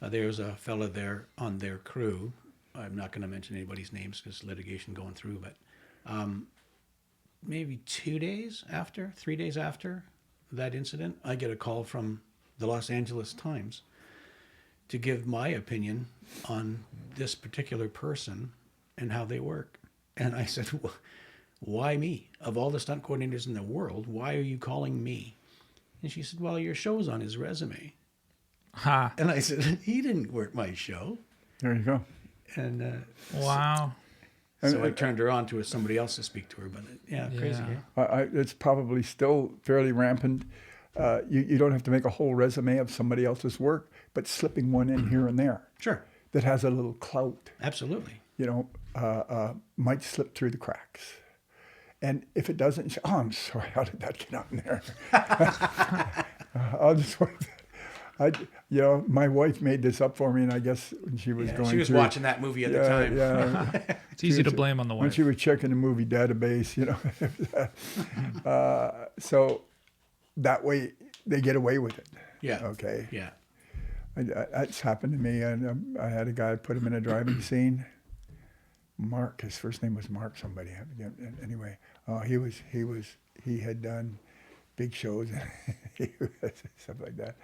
there was a fella there on their crew. I'm not going to mention anybody's names because litigation going through, but maybe 3 days after that incident, I get a call from the Los Angeles Times to give my opinion on this particular person and how they work. And I said, why me? Of all the stunt coordinators in the world, why are you calling me? And she said, well, your show's on his resume. Ha. And I said, he didn't work my show. There you go. And Wow. so I turned her on to somebody else to speak to her. But crazy. Yeah. It's probably still fairly rampant. You don't have to make a whole resume of somebody else's work, but slipping one in here and there Sure. that has a little clout, Absolutely. might slip through the cracks. And if it doesn't, you say, oh, I'm sorry, how did that get on there? I'll just wait. My wife made this up for me, and I guess when she was going she was through, watching that movie at the time. Yeah, It's easy to blame on the when wife. she was checking the movie database, so that way they get away with it. Yeah. Okay. Yeah. That's happened to me, and I had a guy put him in a driving scene. Mark, his first name was Mark. Somebody. Anyway, he had done big shows, stuff like that.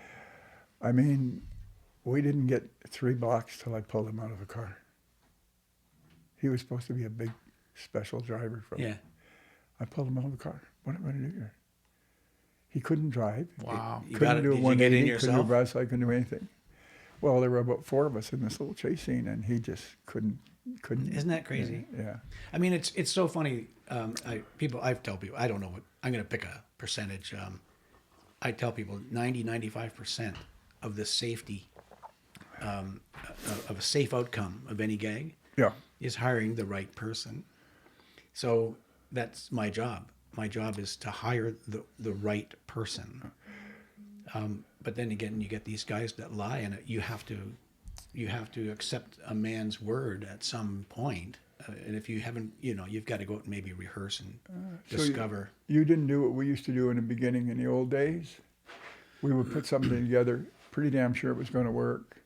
I mean, we didn't get 3 blocks till I pulled him out of the car. He was supposed to be a big special driver for me. Yeah. I pulled him out of the car. What am I going to do here? He couldn't drive. Wow. You Couldn't do a did you get in 180, couldn't do a yourself? brass slide, couldn't do anything. Well, there were about 4 of us in this little chase scene, and he just couldn't. Isn't that crazy? Yeah. I mean, it's so funny. I tell people, I don't know what, I'm going to pick a percentage. I tell people 95% of the safety, of a safe outcome of any gag Yeah. is hiring the right person. So that's my job. My job is to hire the right person. But then again, you get these guys that lie, and you have to accept a man's word at some point. And if you haven't, you've got to go out and maybe rehearse and discover. So you didn't do what we used to do in the beginning in the old days. We would put something together, pretty damn sure it was going to work,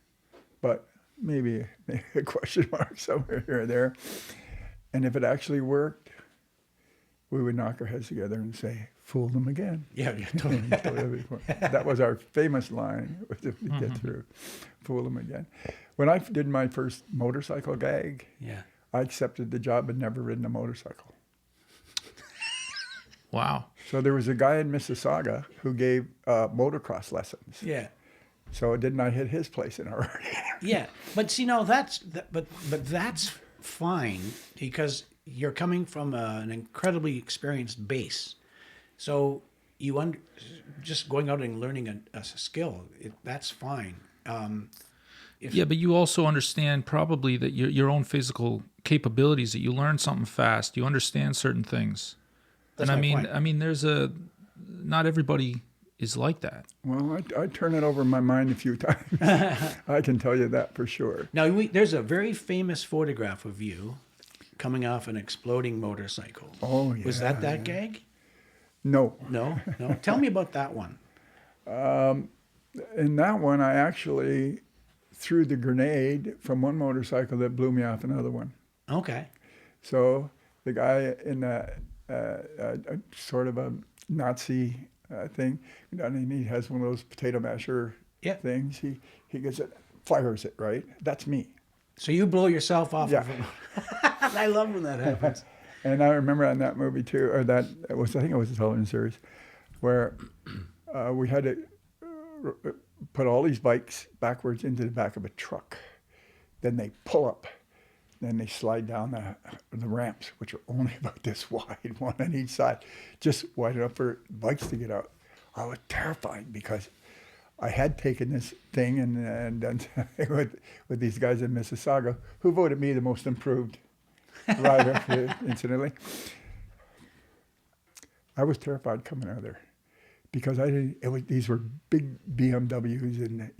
but maybe a question mark somewhere here or there. And if it actually worked, we would knock our heads together and say, fool them again. Yeah, totally. That was our famous line, was if we get through, fool them again. When I did my first motorcycle gag, Yeah. I accepted the job and never ridden a motorcycle. Wow. So there was a guy in Mississauga who gave motocross lessons. Yeah. So didn't I hit his place in a hurry? Yeah, but see, no, but that's fine because you're coming from an incredibly experienced base, so just going out and learning a skill, that's fine. Yeah, but you also understand probably that your own physical capabilities, that you learn something fast, you understand certain things. That's and my point. I mean, not everybody is like that. Well, I turn it over in my mind a few times. I can tell you that for sure. Now, there's a very famous photograph of you coming off an exploding motorcycle. Oh, yeah. Was that gag? No. No. Tell me about that one. In that one, I actually threw the grenade from one motorcycle that blew me off another one. Okay. So the guy in sort of a Nazi thing, and he has one of those potato masher things. He gets it, fires it, right? That's me. So you blow yourself off. Yeah. Of I love when that happens. And I remember on that movie too, or I think it was a television series, where we had to put all these bikes backwards into the back of a truck. Then they pull up. Then they slide down the ramps, which are only about this wide, one on each side, just wide enough for bikes to get out. I was terrified because I had taken this thing and done something with these guys in Mississauga, who voted me the most improved rider, incidentally. I was terrified coming out of there because these were big BMWs and,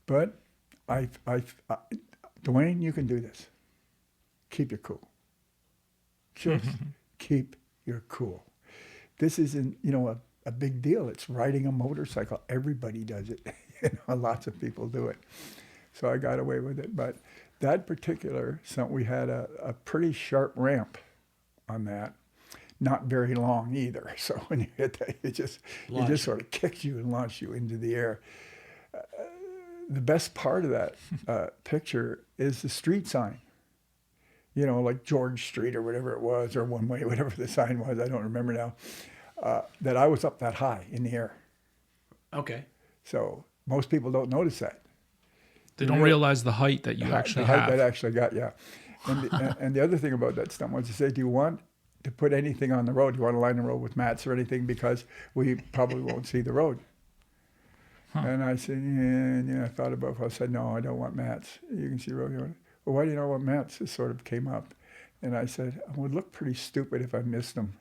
but Dwayne, you can do this. Keep your cool. Just keep your cool. This isn't, a big deal. It's riding a motorcycle. Everybody does it. Lots of people do it. So I got away with it. But that particular stunt, we had a pretty sharp ramp on that. Not very long either. So when you hit that, it just sort of kicks you and launches you into the air. The best part of that picture is the street sign. Like George Street or whatever it was, or One Way, whatever the sign was, I don't remember now, that I was up that high in the air. Okay. So most people don't notice that. They don't realize the height that you actually have. The height that I actually got, yeah. And the other thing about that stunt was to say, do you want to put anything on the road? Do you want to line the road with mats or anything? Because we probably won't see the road. And I said, I thought about it. I said, no, I don't want mats. You can see the road. Well, why do you not want mats? It sort of came up. And I said, I would look pretty stupid if I missed them.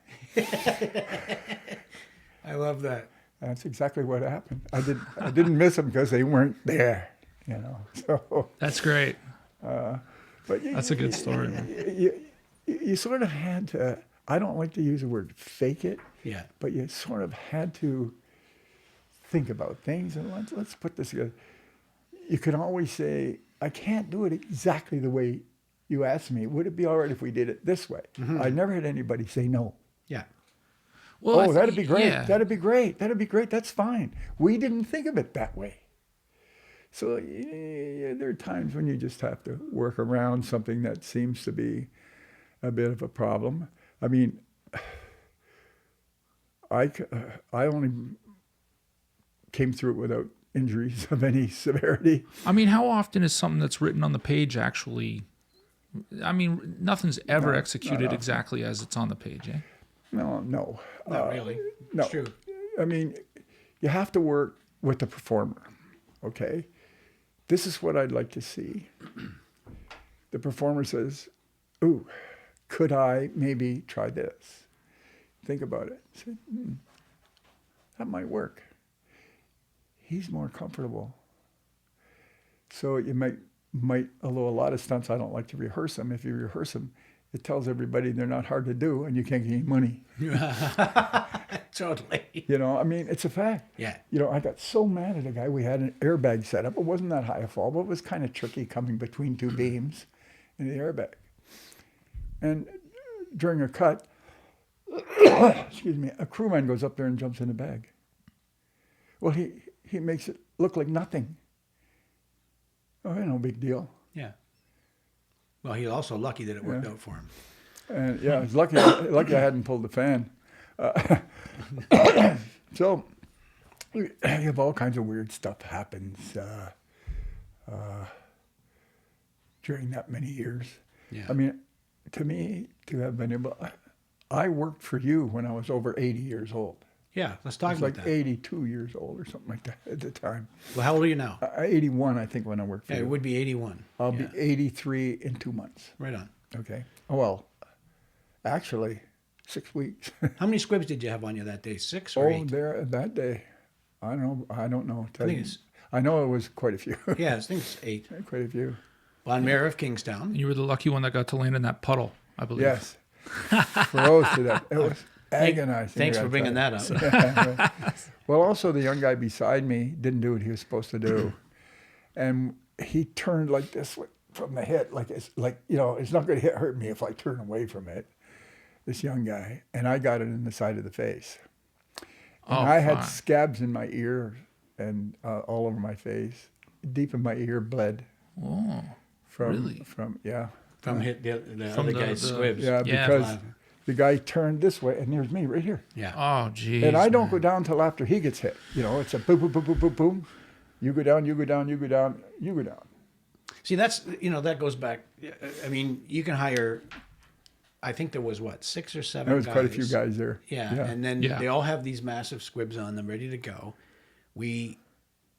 I love that. That's exactly what happened. I didn't miss them because they weren't there, So That's great. But That's a good story. You sort of had to, I don't like to use the word fake it. Yeah. But you sort of had to think about things and let's put this together. You can always say, I can't do it exactly the way you asked me. Would it be all right if we did it this way? Mm-hmm. I never had anybody say no. Yeah. Well, that'd be great. Yeah. That'd be great. That'd be great. That's fine. We didn't think of it that way. So there are times when you just have to work around something that seems to be a bit of a problem. I mean, I only came through it without injuries of any severity. I mean, how often is something that's written on the page actually? I mean, nothing's ever executed exactly as it's on the page, eh? No. Not really. No. It's true. I mean, you have to work with the performer, okay? This is what I'd like to see. The performer says, ooh, could I maybe try this? Think about it. Say, that might work. He's more comfortable. So you might, although a lot of stunts I don't like to rehearse them. If you rehearse them, it tells everybody they're not hard to do and you can't gain money. Totally. I mean, it's a fact. Yeah. I got so mad at a guy. We had an airbag set up. It wasn't that high a fall, but it was kind of tricky coming between two beams in the airbag. And during a cut, excuse me, a crewman goes up there and jumps in the bag. Well, he makes it look like nothing. Oh, no big deal. Yeah. Well, he's also lucky that it worked out for him. And yeah, it's lucky I hadn't pulled the fan. So you have all kinds of weird stuff happens during that many years. Yeah. I mean, to me, to have been able, I worked for you when I was over 80 years old. Yeah, let's I talk was about like that. 82 years old or something like that at the time. Well, how old are you now? 81, I think, when I worked for Yeah, you. it would be 81. I'll Yeah. be 83 in 2 months. Right on. Okay. Oh, well, actually, 6 weeks. How many squibs did you have on you that day? 6 or 8? There that day, I don't know. I think it's, I know it was quite a few. yeah, I think it's 8. Quite a few. Well, I'm mayor of Kingstown. You were the lucky one that got to land in that puddle, I believe. Yes. For those to that, it was agonizing. Thanks I for gotta bringing tell that up. you. Well, also the young guy beside me didn't do what he was supposed to do, and he turned like this from the hit, like it's like, you know, it's not going to hurt me if I turn away from it. This young guy, and I got it in the side of the face. And I had fine. scabs in my ear and all over my face, deep in my ear, bled. Oh, From really? from yeah. From hit the From other the- guy's the- squibs. Yeah, Yeah. because the guy turned this way, and there's me right here. Yeah. Oh, geez. And I don't man. go down till after he gets hit. You know, it's a boom, boom, boom, boom, boom, boom. You go down, you go down, you go down, you go down. See, that's, you know, that goes back. I mean, you can hire, I think there was what, 6 or 7 There was guys. quite a few guys there. Yeah. And then Yeah. they all have these massive squibs on them ready to go. We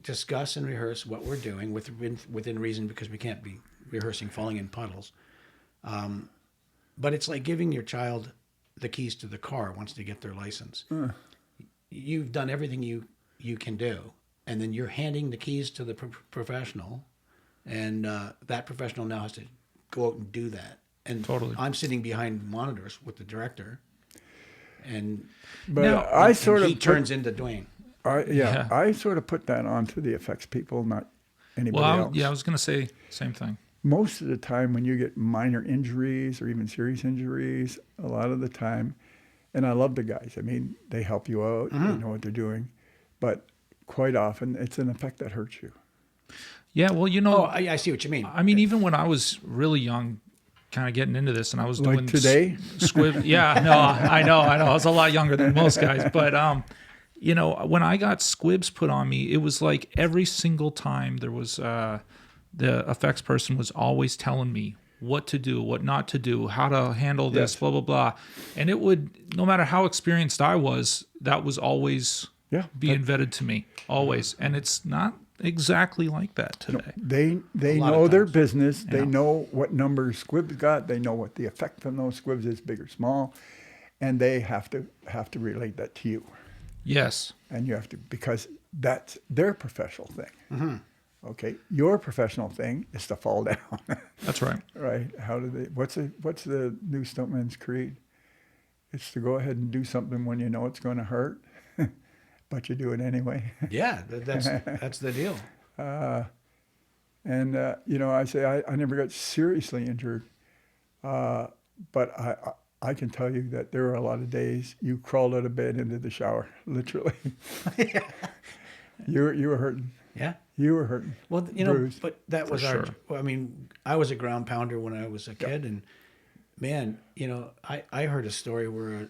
discuss and rehearse what we're doing within reason, because we can't be rehearsing falling in puddles. But it's like giving your child the keys to the car once they get their license. You've done everything you can do, and then you're handing the keys to the professional, and that professional now has to go out and do that. And Totally. I'm sitting behind monitors with the director, and But Now- I and sort of he turns into Dwayne. Yeah. I sort of put that onto the effects people, not anybody Well, else. yeah, I was going to say same thing. Most of the time when you get minor injuries or even serious injuries, a lot of the time, and I love the guys. I mean, they help you out. They know what they're doing. But quite often, it's an effect that hurts you. Yeah, well, you know, Oh, I see what you mean. I mean, even when I was really young, kind of getting into this, and I was Like doing today? squib. Yeah, no, I know. I was a lot younger than most guys, but you know, when I got squibs put on me, it was like every single time there was the effects person was always telling me what to do, what not to do, how to handle this, Yes. blah blah blah, and it would, no matter how experienced I was, that was always Yeah. being vetted to me, always, and it's not exactly like that today. They lot of know their times. business. They Yeah. know what numbers squibs got. They know what the effect from those squibs is, big or small, and they have to relate that to you. Yes. And you have to, because that's their professional thing. Mm-hmm. Okay, your professional thing is to fall down, That's right. right? How do they? What's the new stuntman's creed? It's to go ahead and do something when you know it's going to hurt, but you do it anyway. Yeah, that's the deal. And you know, I say I never got seriously injured, but I can tell you that there were a lot of days you crawled out of bed into the shower, literally. You were hurting. Yeah. You were hurting. Well, you know, Bruised. but that For was our. sure. Well, I mean, I was a ground pounder when I was a kid, and man, you know, I heard a story where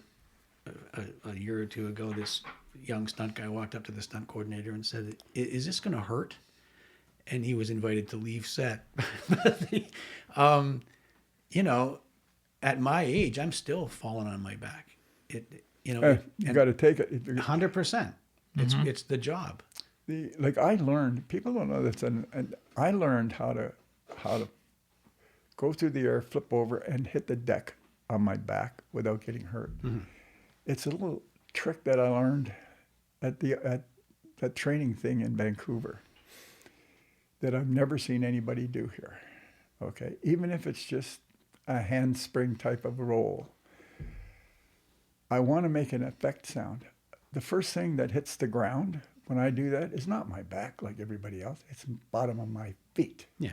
a year or two ago, this young stunt guy walked up to the stunt coordinator and said, "Is this going to hurt?" And he was invited to leave set. You know, at my age, I'm still falling on my back. You know, You got to take it. 100%. It's the job. Like I learned, people don't know this, and I learned how to go through the air, flip over, and hit the deck on my back without getting hurt. It's a little trick that I learned at that training thing in Vancouver that I've never seen anybody do here. Okay, even if it's just a handspring type of roll, I want to make an effect sound. The first thing that hits the ground when I do that is not my back like everybody else. It's the bottom of my feet. Yeah.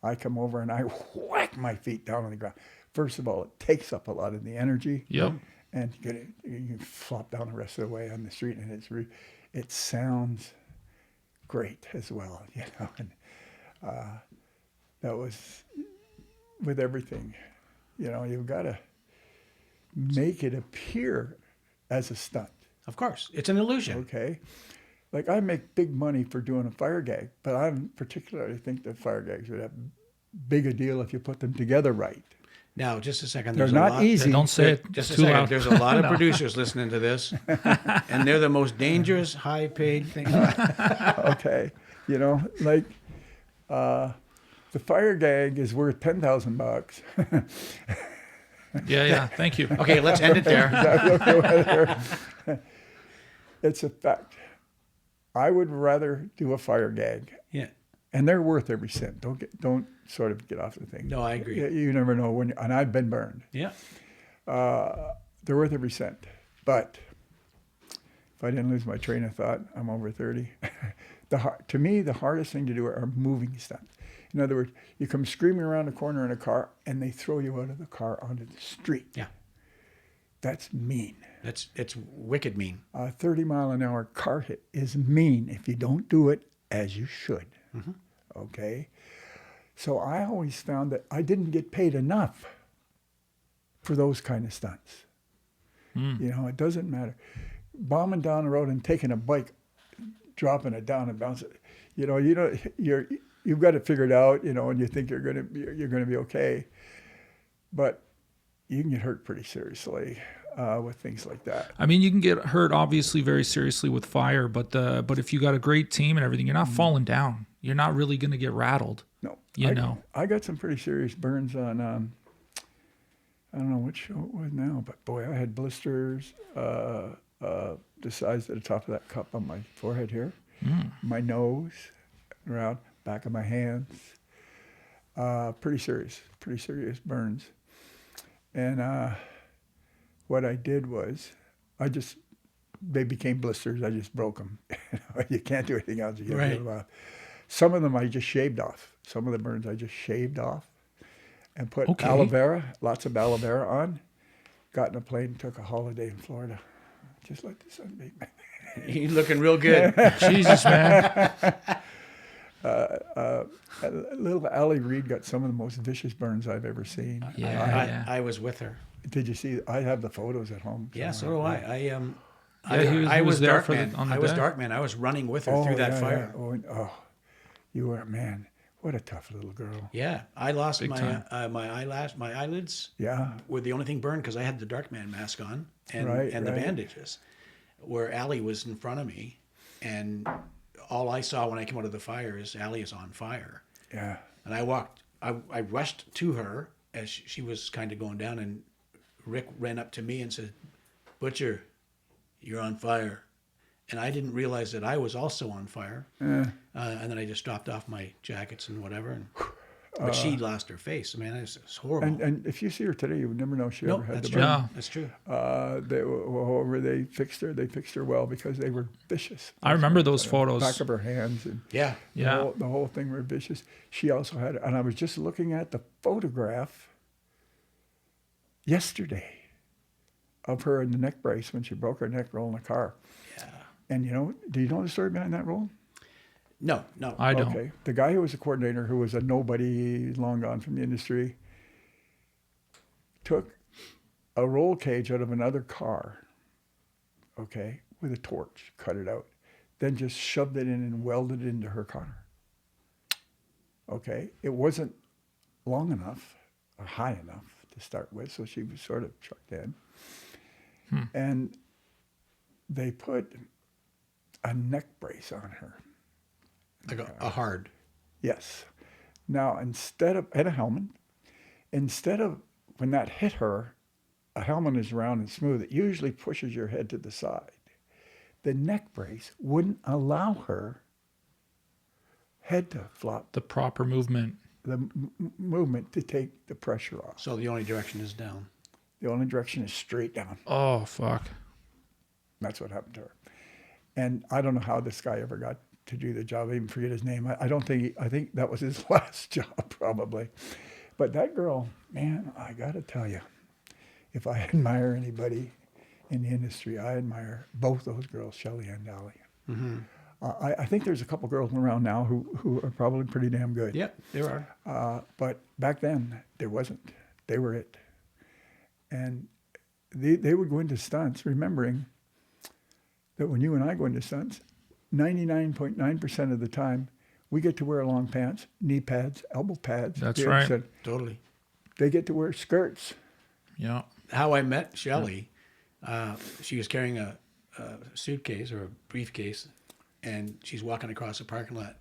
I come over and I whack my feet down on the ground. First of all, it takes up a lot of the energy. Yep. And you flop down the rest of the way on the street, and it sounds great as well, you know. And that was with everything. You know, you've got to make it appear as a stunt. Of course, it's an illusion. Okay. Like I make big money for doing a fire gag, but I don't particularly think that fire gags are that big a deal if you put them together right. Now, just a second. They're There's not a lot, easy. Don't say it Just a too second. loud. There's a lot of No. producers listening to this, and they're the most dangerous, high-paid thing. Okay. You know, like the fire gag is worth $10,000. Yeah. Thank you. Okay, let's end it there. It's a fact. I would rather do a fire gag, Yeah. and they're worth every cent. Don't sort of get off the thing. No, I agree. You never know when, and I've been burned. Yeah. They're worth every cent. But if I didn't lose my train of thought, I'm over 30. To me, the hardest thing to do are moving stunts. In other words, you come screaming around a corner in a car, and they throw you out of the car onto the street. Yeah. That's mean. It's wicked mean. A 30-mile-an-hour car hit is mean if you don't do it as you should. Mm-hmm. Okay? So I always found that I didn't get paid enough for those kind of stunts. You know, it doesn't matter. Bombing down the road and taking a bike, dropping it down and bouncing it. You know, you've got it figured out, you know, and you think you're gonna be okay. But you can get hurt pretty seriously with things like that. I mean, you can get hurt obviously very seriously with fire, but if you got a great team and everything, you're not falling down. You're not really going to get rattled. No, You know. I got some pretty serious burns on. I don't know which show it was now, but boy, I had blisters the size of the top of that cup on my forehead here, my nose, around back of my hands. Pretty serious burns. And what I did was, they became blisters. I just broke them. You can't do anything else. You gotta Right. get them off. Some of them I just shaved off. Some of the burns I just shaved off and put Okay. aloe vera, lots of aloe vera on. Got in a plane and took a holiday in Florida. Just let the sun beat me. You're looking real good. Jesus, man. Little Allie Reed got some of the most vicious burns I've ever seen. Yeah. I was with her. Did you see? I have the photos at home. Yeah, so do somewhere. I. he was there for Darkman. on the I was day. Darkman. I was running with her through that yeah, fire. yeah. Oh, you were, man, what a tough little girl. Yeah, I lost Big time. my eyelids Yeah. were the only thing burned because I had the Darkman mask on and Right, the right. bandages. Where Allie was in front of me, and all I saw when I came out of the fire is Allie is on fire. Yeah. And I rushed to her as she was kind of going down, and Rick ran up to me and said, "Butcher, you're on fire." And I didn't realize that I was also on fire. And then I just dropped off my jackets and whatever. But she lost her face. Man, it's horrible. And if you see her today, you would never know she No, ever had that's the true. burn. Yeah. That's true. However they fixed her well because they were vicious. I remember those photos. Back of her hands and Yeah. Yeah. the whole thing were vicious. She also had, and I was just looking at the photograph yesterday of her in the neck brace when she broke her neck rolling a car. Yeah. And do you know the story behind that roll? No. I don't. Okay. The guy who was a coordinator, who was a nobody, long gone from the industry, took a roll cage out of another car, okay, with a torch, cut it out, then just shoved it in and welded it into her car. Okay. It wasn't long enough or high enough to start with, so she was sort of chucked in. And they put a neck brace on her. Like a hard. Yes. Now, and a helmet, instead of, when that hit her, a helmet is round and smooth. It usually pushes your head to the side. The neck brace wouldn't allow her head to flop, The proper movement. the movement to take the pressure off. So the only direction is down. The only direction is straight down. Oh, fuck. That's what happened to her. And I don't know how this guy ever got to do the job. I even forget his name. I think that was his last job probably. But that girl, man, I got to tell you, if I admire anybody in the industry, I admire both those girls, Shelley and Allie. I think there's a couple girls around now who are probably pretty damn good. Yep, there are. But back then, there wasn't. They were it. And they would go into stunts, remembering that when you and I go into stunts, 99.9% of the time, we get to wear long pants, knee pads, elbow pads. That's bibs, right. and Totally. they get to wear skirts. Yeah. How I met Shelley, she was carrying a suitcase or a briefcase, and she's walking across the parking lot,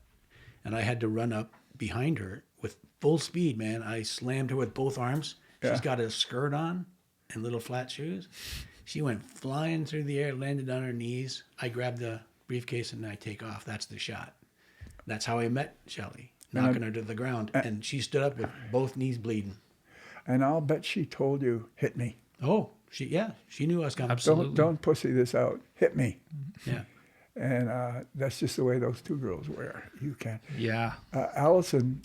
and I had to run up behind her with full speed, man. I slammed her with both arms. Yeah. She's got a skirt on and little flat shoes. She went flying through the air, landed on her knees. I grabbed the briefcase and I take off. That's the shot. That's how I met Shelley, knocking her to the ground, and she stood up with both knees bleeding. And I'll bet she told you, hit me. Oh, she knew I was coming. Absolutely. Don't pussy this out. Hit me. Yeah. And that's just the way those two girls were. You can't. Yeah. Allison,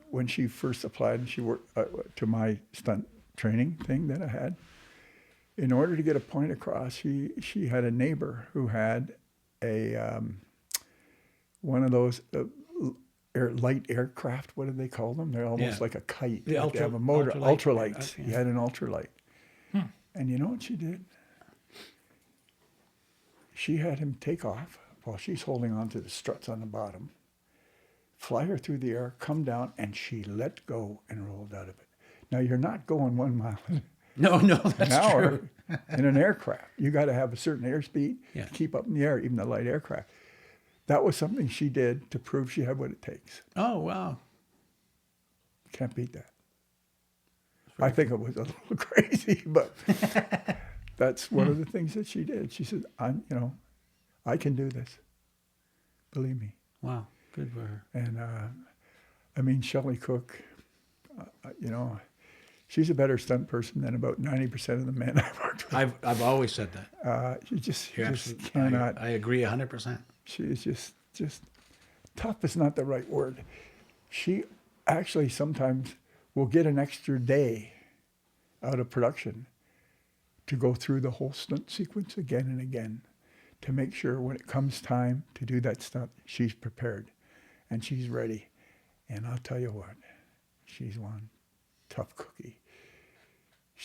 when she first applied and she worked to my stunt training thing that I had, in order to get a point across, she had a neighbor who had a one of those light aircraft. What do they call them? They're almost like a kite. The They have a motor, ultralights. Okay. He had an ultralight. And you know what she did? She had him take off while she's holding on to the struts on the bottom, fly her through the air, come down, and she let go and rolled out of it. Now, you're not going 1 mile No, an that's hour true. in an aircraft. You got to have a certain airspeed Yeah. to keep up in the air, even a light aircraft. That was something she did to prove she had what it takes. Oh, wow. Can't beat that. I think it was a little crazy, but that's one of the things that she did. She said, I can do this. Believe me. Wow. Good for her. And Shelley Cook, she's a better stunt person than about 90% of the men I've worked with. I've always said that. You just Absolutely. cannot. I agree 100%. She is just tough is not the right word. She actually sometimes will get an extra day out of production to go through the whole stunt sequence again and again to make sure when it comes time to do that stunt, she's prepared and she's ready. And I'll tell you what, she's one tough cookie.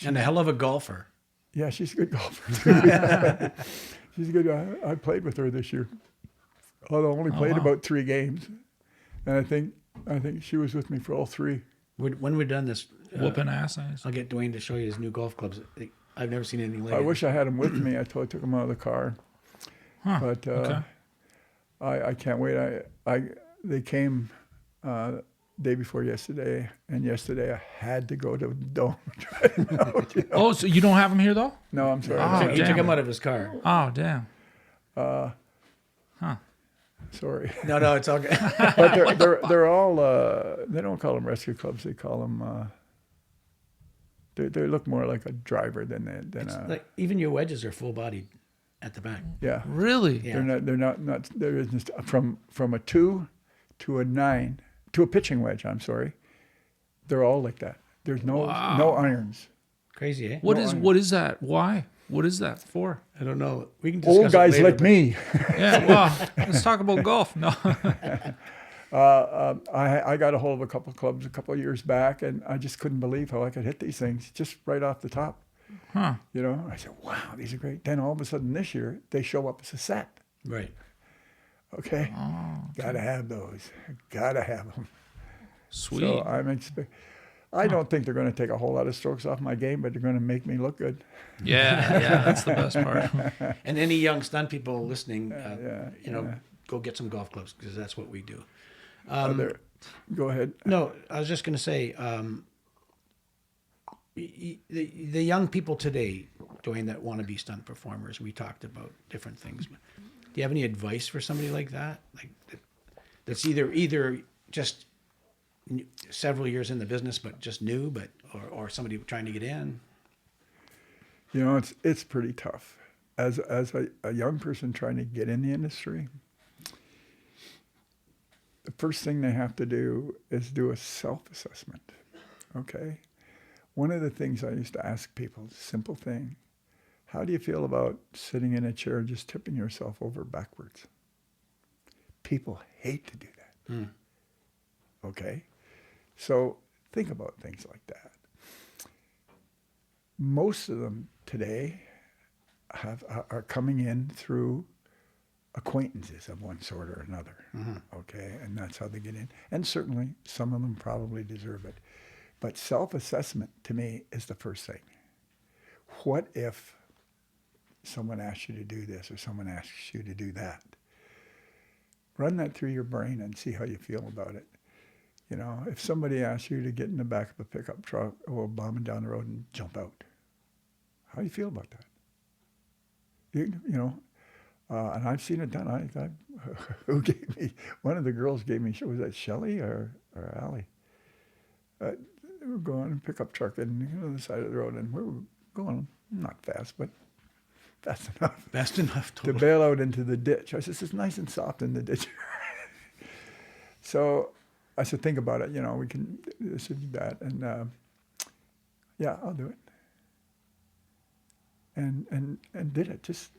And a hell of a golfer. Yeah, she's a good golfer. She's good. I played with her this year. Although I only played about 3 games. And I think she was with me for all 3. When we're done this, Whooping ass. I'll get Dwayne to show you his new golf clubs. I've never seen anything like I it. wish I had them with me. I took them out of the car. Huh. But Okay. I can't wait. They came day before yesterday, and yesterday I had to go to the Dome. Oh, so you don't have him here though? No, I'm sorry. Oh, He took damn. him out of his car. Oh, damn. Sorry. No, it's all good. But they're all, they don't call them rescue clubs. They call them, they look more like a driver than a, Like, even your wedges are full bodied at the back. yeah. Really? Yeah. They're not, there isn't, from a 2 to a 9, to a pitching wedge, I'm sorry. They're all like that. There's no irons. Crazy, eh? What is that? Why? What is that for? I don't know. We can discuss Old guys it later, like me. Yeah, well, let's talk about golf. No. I got a hold of a couple of clubs a couple of years back, and I just couldn't believe how I could hit these things just right off the top. Huh. I said, wow, these are great. Then all of a sudden this year, they show up as a set. Right. Okay? Gotta have those. Gotta have them. Sweet. So I don't think they're going to take a whole lot of strokes off my game, but they're going to make me look good. Yeah, that's the best part. And any young stunt people listening, yeah. go get some golf clubs because that's what we do. Go ahead. No, I was just going to say, the young people today, Dwayne, that want to be stunt performers, we talked about different things. Do you have any advice for somebody like that? Like that's either just several years in the business, but just new, or somebody trying to get in? It's pretty tough. As a young person trying to get in the industry, the first thing they have to do is do a self-assessment, okay? One of the things I used to ask people, simple thing, how do you feel about sitting in a chair just tipping yourself over backwards? People hate to do that. Okay? So think about things like that. Most of them today are coming in through acquaintances of one sort or another. Okay? And that's how they get in. And certainly some of them probably deserve it. But self-assessment to me is the first thing. What if someone asks you to do this or someone asks you to do that? Run that through your brain and see how you feel about it. You know, if somebody asks you to get in the back of a pickup truck or bombing down the road and jump out, how do you feel about that? You know, and I've seen it done. Who gave me? One of the girls gave me. Was that Shelley or Allie? They were going in a pickup truck and on the side of the road, and we were going not fast, but fast enough. Fast enough To bail out into the ditch. I said, it's nice and soft in the ditch. So I said, think about it. You know, we can do this and that. And yeah, I'll do it. And did it. Just,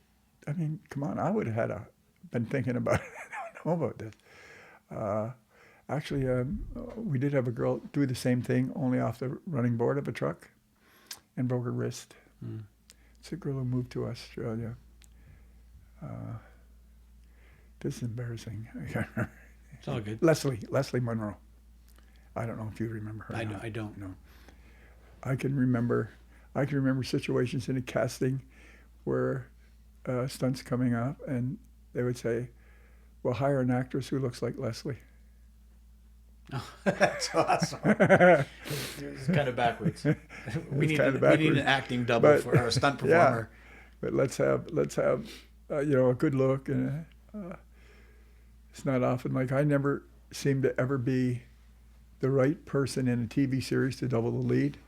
I mean, come on. I would have been thinking about it. I don't know about this. Actually, we did have a girl do the same thing, only off the running board of a truck, and broke her wrist. It's a girl who moved to Australia. This is embarrassing. It's all good. Leslie Monroe. I don't know if you remember her. I don't. No. I can remember situations in a casting where stunts coming up, and they would say, "Well, hire an actress who looks like Leslie." Oh, that's awesome. It's kind of backwards. We need an acting double for our stunt performer. Yeah, but let's have you know, a good look, and it's not often. Like, I never seem to ever be the right person in a TV series to double the lead.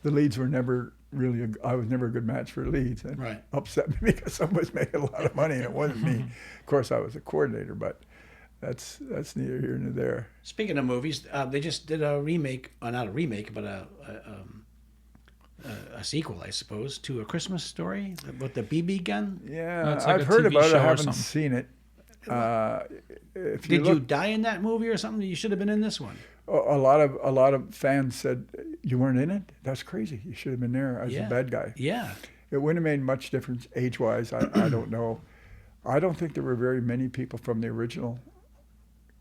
The leads were never really. I was never a good match for leads, and Right. upset me because someone was making a lot of money and it wasn't me. Of course, I was a coordinator, but. That's neither here nor there. Speaking of movies, they just did a remake, not a remake, but a sequel, I suppose, to A Christmas Story with the BB gun. Yeah, It's like I've a heard TV about it. show I or haven't something. seen it. Did you die in that movie or something? You should have been in this one. A lot of fans said you weren't in it. That's crazy. You should have been there as Yeah. a bad guy. Yeah. It wouldn't have made much difference age-wise. I don't know. I don't think there were very many people from the original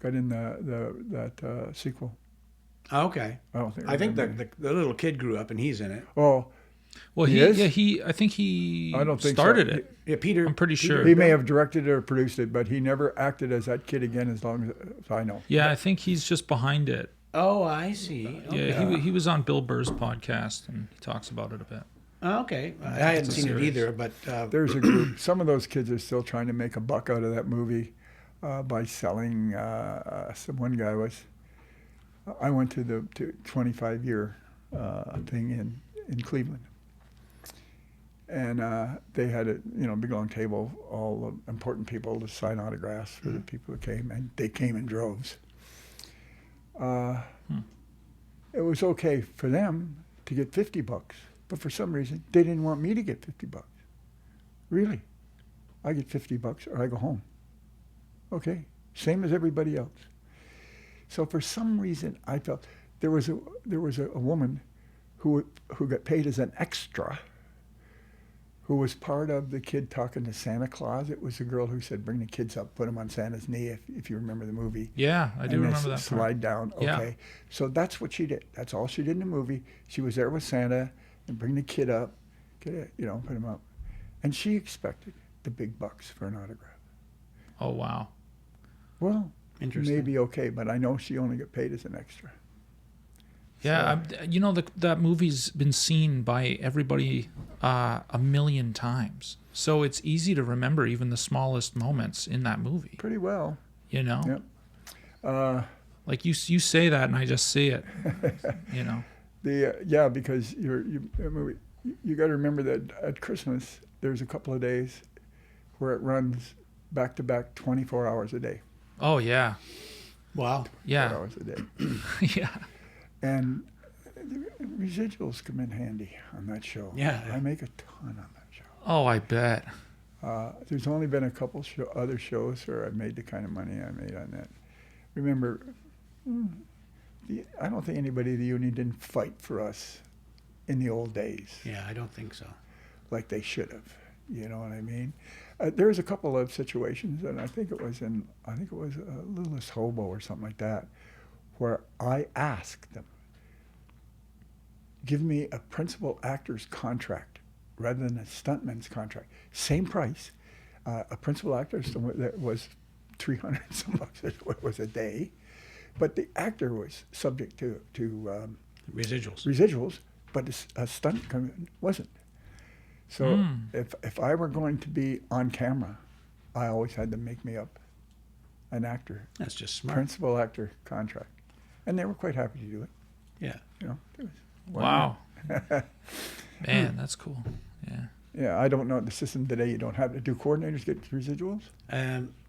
got in that sequel. Oh, okay. I don't think. I think there were many. the little kid grew up and he's in it. Oh, Well, He is? I think he I don't think so. started it. Yeah, Peter. I'm pretty sure. he may have directed it or produced it, but he never acted as that kid again, as long as I know. Yeah, I think he's just behind it. Oh, I see. Okay. Yeah, he was on Bill Burr's podcast and he talks about it a bit. Oh, okay. I hadn't a seen it series. either, but There's a group. Some of those kids are still trying to make a buck out of that movie by selling. One guy was. I went to the 25-year thing in Cleveland, and they had a big long table, all the important people to sign autographs for the people who came, and they came in droves. It was okay for them to get $50, but for some reason they didn't want me to get $50. Really, I get $50 or I go home. Okay, same as everybody else. So for some reason, I felt there was a woman who got paid as an extra, who was part of the kid talking to Santa Claus. It was a girl who said, "Bring the kids up, put them on Santa's knee," if you remember the movie. Yeah, I do And they remember that part. slide down. Okay, Yeah. so that's what she did. That's all she did in the movie. She was there with Santa and bring the kid up, put him up, and she expected the big bucks for an autograph. Oh, wow. Well, Interesting. maybe okay, but I know she only got paid as an extra. Yeah, that movie's been seen by everybody a million times. So it's easy to remember even the smallest moments in that movie, Pretty well. you know? Yep. Like you say that and I just see it, you know? Because you got to remember that at Christmas there's a couple of days where it runs back to back 24 hours a day. Oh, yeah. wow. 4 Yeah. hours a day. Yeah. And the residuals come in handy on that show. Yeah. I make a ton on that show. Oh, I bet. There's only been a couple other shows where I made the kind of money I made on that. Remember, I don't think anybody in the union didn't fight for us in the old days Yeah, I don't think so. like they should have. You know what I mean? There was a couple of situations, and I think it was Littlest Hobo or something like that, where I asked them, give me a principal actor's contract rather than a stuntman's contract. Same price. A principal actor that was $300 some bucks was a day, but the actor was subject to Residuals. but a stunt wasn't. So if I were going to be on camera, I always had to make me up an actor, That's just smart. principal actor contract, and they were quite happy to do it. Yeah. You know, it was, Wow. Man, that's cool. Yeah. Yeah, I don't know the system today. You don't have to. Do coordinators get residuals?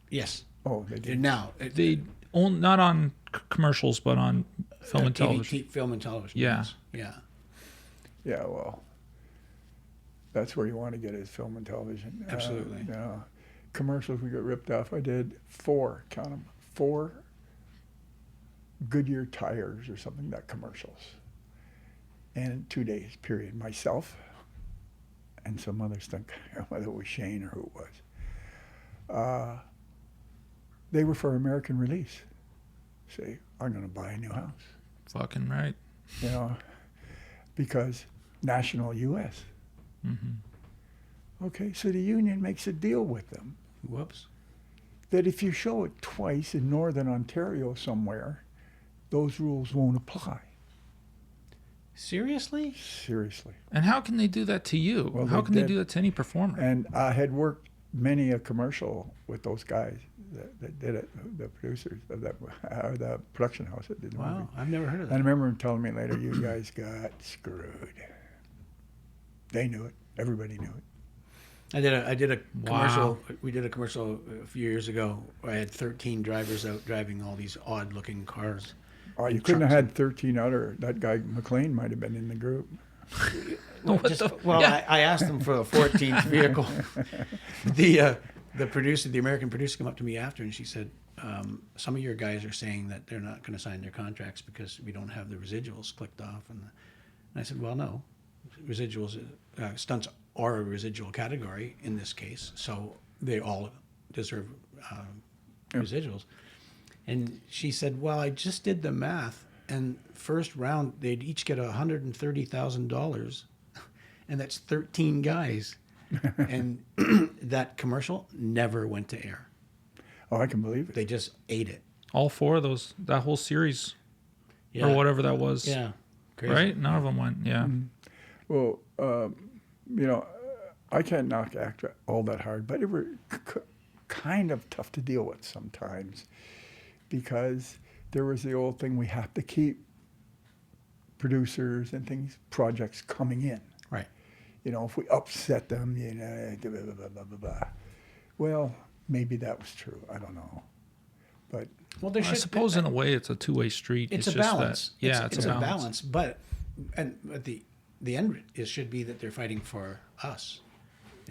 Yes. Oh, they do. Now, They own not on commercials, but on film and television. Film and television. Yeah. Yes. Yeah. Yeah, well, that's where you want to get is film and television. Absolutely. You know, commercials we got ripped off. I did 4, count them, 4 Goodyear tires or something, that commercials. And in 2 days, period. Myself and some other stunt guy, whether it was Shane or who it was. They were for American release. Say, I'm going to buy a new house. Fucking right. You know, because national U.S. Mm-hmm. Okay, so the union makes a deal with them Whoops. that if you show it twice in Northern Ontario somewhere, those rules won't apply. Seriously? Seriously. And how can they do that to you? Well, how they can they did. do that to any performer? And I had worked many a commercial with those guys that did it, the producers of that, or the production house that did the movie. Wow. I've never heard of And I that. remember him telling me later, you guys got screwed. They knew it. Everybody knew it. I did a commercial. Wow. We did a commercial a few years ago where I had 13 drivers out driving all these odd-looking cars. Oh, you And couldn't have trucks. had 13 other. That guy McLean might have been in the group. Well, I asked them for a 14th vehicle. The producer, the American producer, came up to me after and she said, "Some of your guys are saying that they're not going to sign their contracts because we don't have the residuals clicked off." And I said, "Well, no, residuals, stunts are a residual category in this case, so they all deserve residuals." And she said, "Well, I just did the math, and first round they'd each get $130,000, and that's 13 guys." And that commercial never went to air. Oh, I can believe it. They just ate it. All 4 of those, that whole series, Yeah. or whatever that was. Yeah. Crazy. Right? None of them went. Yeah. Well, you know, I can't knock actor all that hard, but it were kind of tough to deal with sometimes because there was the old thing we have to keep producers and things, projects coming in. Right. You know, if we upset them, you know, blah, blah, blah, blah, blah, blah. Well, maybe that was true. I don't know. But Well, there I should, suppose in a way it's a two-way street. it's a just that- balance. yeah, it's a balance. But the end it should be that they're fighting for us.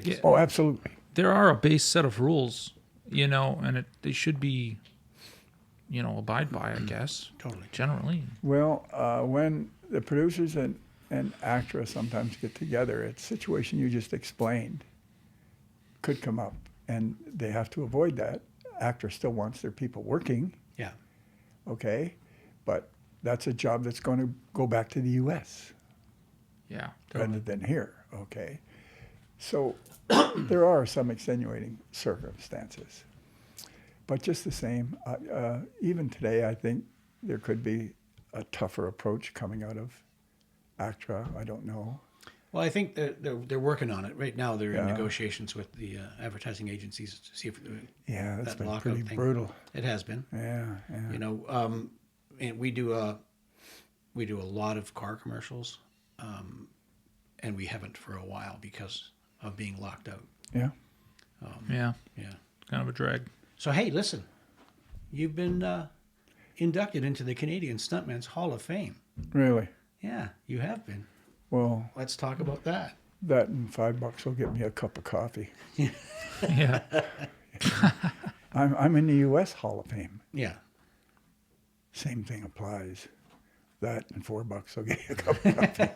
Yeah. oh, absolutely. There are a base set of rules, you know, and they should be, you know, abide by, I guess, Totally. generally. Well, when the producers and actress sometimes get together, it's a situation you just explained could come up, and they have to avoid that. Actor still wants their people working, Yeah. okay, but that's a job that's going to go back to the U.S. Yeah. rather than here, okay? So there are some extenuating circumstances. But just the same, even today, I think there could be a tougher approach coming out of ACTRA. I don't know. Well, I think they're working on it right now. They're in Yeah. negotiations with the advertising agencies to see if Yeah, that's that been lockout pretty thing. brutal. It has been. Yeah, yeah. You know, and we do a lot of car commercials, and we haven't for a while because of being locked out. Yeah. Yeah. Yeah. Kind of a drag. So hey, listen, you've been inducted into the Canadian Stuntmen's Hall of Fame. Really? Yeah, you have been. Well, Let's talk about that. That and $5 will get me a cup of coffee. Yeah. I'm in the U.S. Hall of Fame. Yeah. Same thing applies. That and $4 will get you a cup of coffee.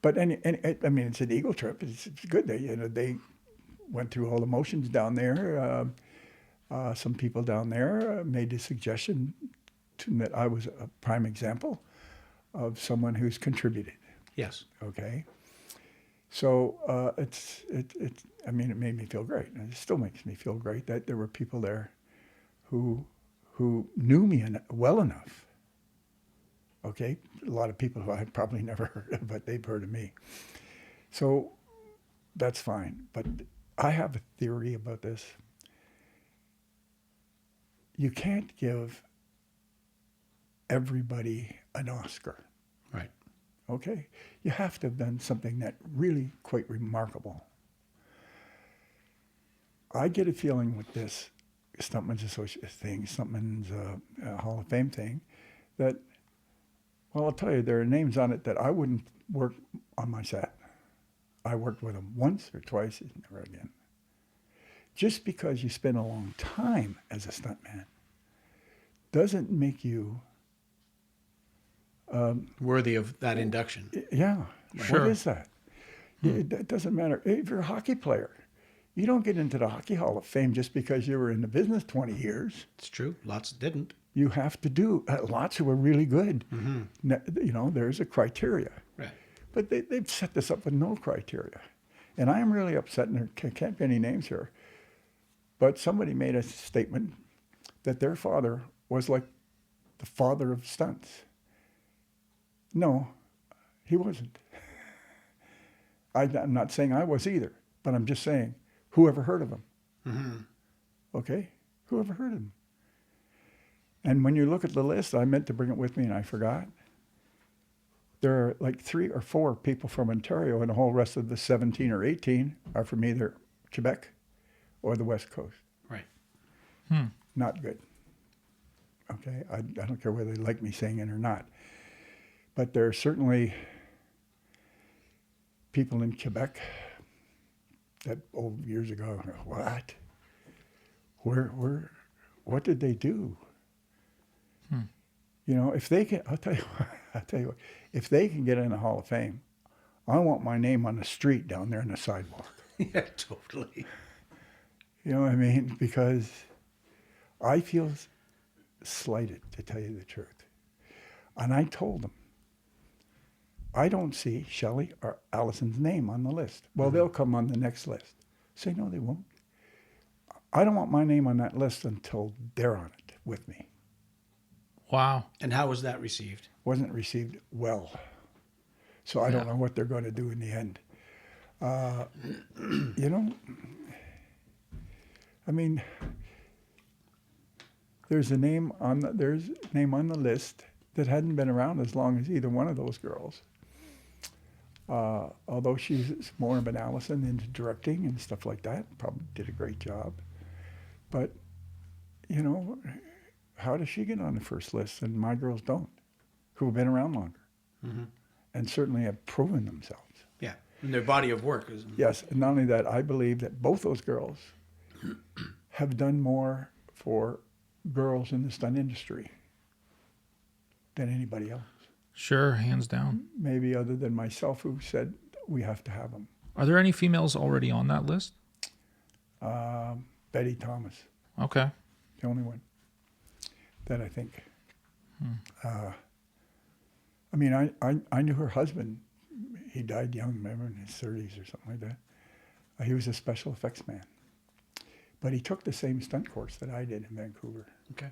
But I mean, it's an ego trip. It's good. They went through all the motions down there. Some people down there made the suggestion that I was a prime example of someone who's contributed. Yes. Okay. So I mean, it made me feel great. And it still makes me feel great that there were people there who knew me well enough. Okay. A lot of people who I probably never heard of, but they've heard of me. So that's fine. But I have a theory about this. You can't give everybody an Oscar. Right. Okay? You have to have done something that really quite remarkable. I get a feeling with this Stuntmen's Association thing, Stuntmen's Hall of Fame thing, that, well, I'll tell you, there are names on it that I wouldn't work on my set. I worked with them once or twice, never again. Just because you spend a long time as a stuntman doesn't make you Worthy of that induction. yeah. Sure. What is that? It doesn't matter. If you're a hockey player, you don't get into the Hockey Hall of Fame just because you were in the business 20 years. It's true. Lots didn't. You have to do, lots who were really good. There's a criteria. Right. But they've set this up with no criteria. And I am really upset, and there can't be any names here. But somebody made a statement that their father was like the father of stunts. No, he wasn't. I'm not saying I was either, but I'm just saying, whoever heard of him? Okay? Whoever heard of him? And when you look at the list, I meant to bring it with me and I forgot. There are like 3 or 4 people from Ontario, and the whole rest of the 17 or 18 are from either Quebec or the West Coast. Right. Not good. Okay? I don't care whether they like me saying it or not. But there are certainly people in Quebec that years ago, what? What did they do? You know, if they can, I'll tell you what, if they can get in the Hall of Fame, I want my name on the street down there on the sidewalk. Yeah, totally. You know what I mean? Because I feel slighted, to tell you the truth. And I told them, I don't see Shelley or Allison's name on the list. Well, they'll come on the next list. Say, no, they won't. I don't want my name on that list until they're on it with me. Wow. And how was that received? Wasn't received well. So I don't know what they're going to do in the end. You know, I mean, there's a name on the list that hadn't been around as long as either one of those girls. Although she's more of an Allison into directing and stuff like that, probably did a great job. But, you know, how does she get on the first list and my girls don't, who have been around longer and certainly have proven themselves? Yeah. And their body of work is. Yes, and not only that, I believe that both those girls have done more for girls in the stunt industry than anybody else. Sure, hands down. Maybe other than myself, who said we have to have them. Are there any females already on that list? Betty Thomas, Okay. the only one that I think. I mean, I knew her husband. He died young, remember, in his 30s or something like that. He was a special effects man. But he took the same stunt course that I did in Vancouver. Okay.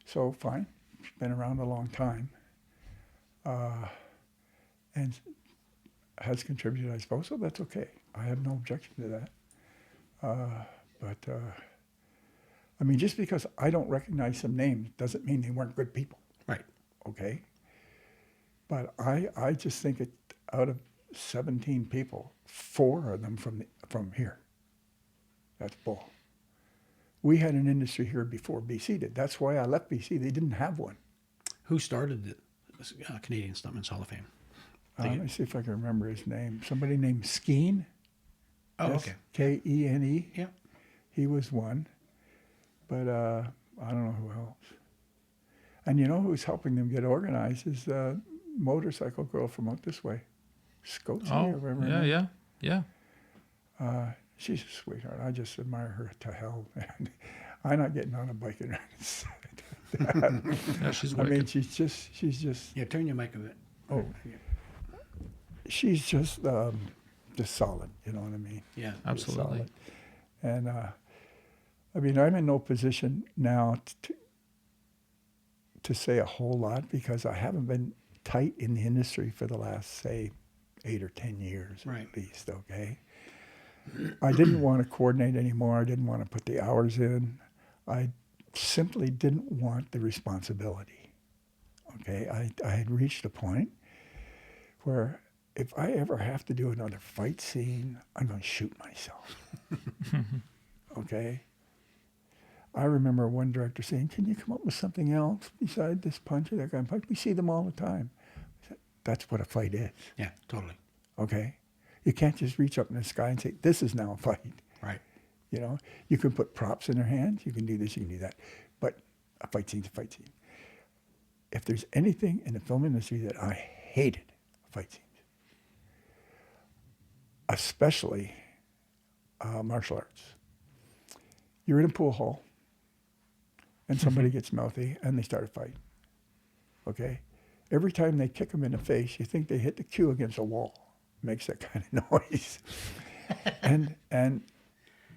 So fine, been around a long time. And has contributed, I suppose, so that's okay. I have no objection to that. But I mean, just because I don't recognize some names doesn't mean they weren't good people. Right. Okay? But I just think out of 17 people, 4 of them from here. That's bull. We had an industry here before BC did. That's why I left BC. They didn't have one. Who started the Canadian Stuntmen's Hall of Fame? Let me see if I can remember his name. Somebody named Skeen. Oh, okay. Kene. Yeah. He was one. But I don't know who else. And you know who's helping them get organized is the motorcycle girl from out this way. Scotsy or Oh, whatever. her yeah, name. yeah. She's a sweetheart. I just admire her to hell. I'm not getting on a bike and riding. Yeah, she's I wicked. mean, she's just, Yeah, turn your mic a bit. oh, she's just solid. You know what I mean? Yeah. Just Absolutely. solid. And I mean, I'm in no position now to say a whole lot because I haven't been tight in the industry for the last, say, 8 or 10 years Right. at least. Okay. I didn't want to coordinate anymore. I didn't want to put the hours in. I simply didn't want the responsibility. Okay, I had reached a point where if I ever have to do another fight scene, I'm going to shoot myself. Okay? I remember one director saying, can you come up with something else besides this punch or that kind of punch? We see them all the time. I said, that's what a fight is. Yeah, totally. Okay? You can't just reach up in the sky and say, this is now a fight. Right. You know, you can put props in their hands, you can do this, you can do that. But a fight scene's a fight scene. If there's anything in the film industry that I hated, fight scenes. Especially martial arts. You're in a pool hall and somebody gets mouthy and they start a fight. Okay? Every time they kick them in the face, you think they hit the cue against a wall. Makes that kind of noise. and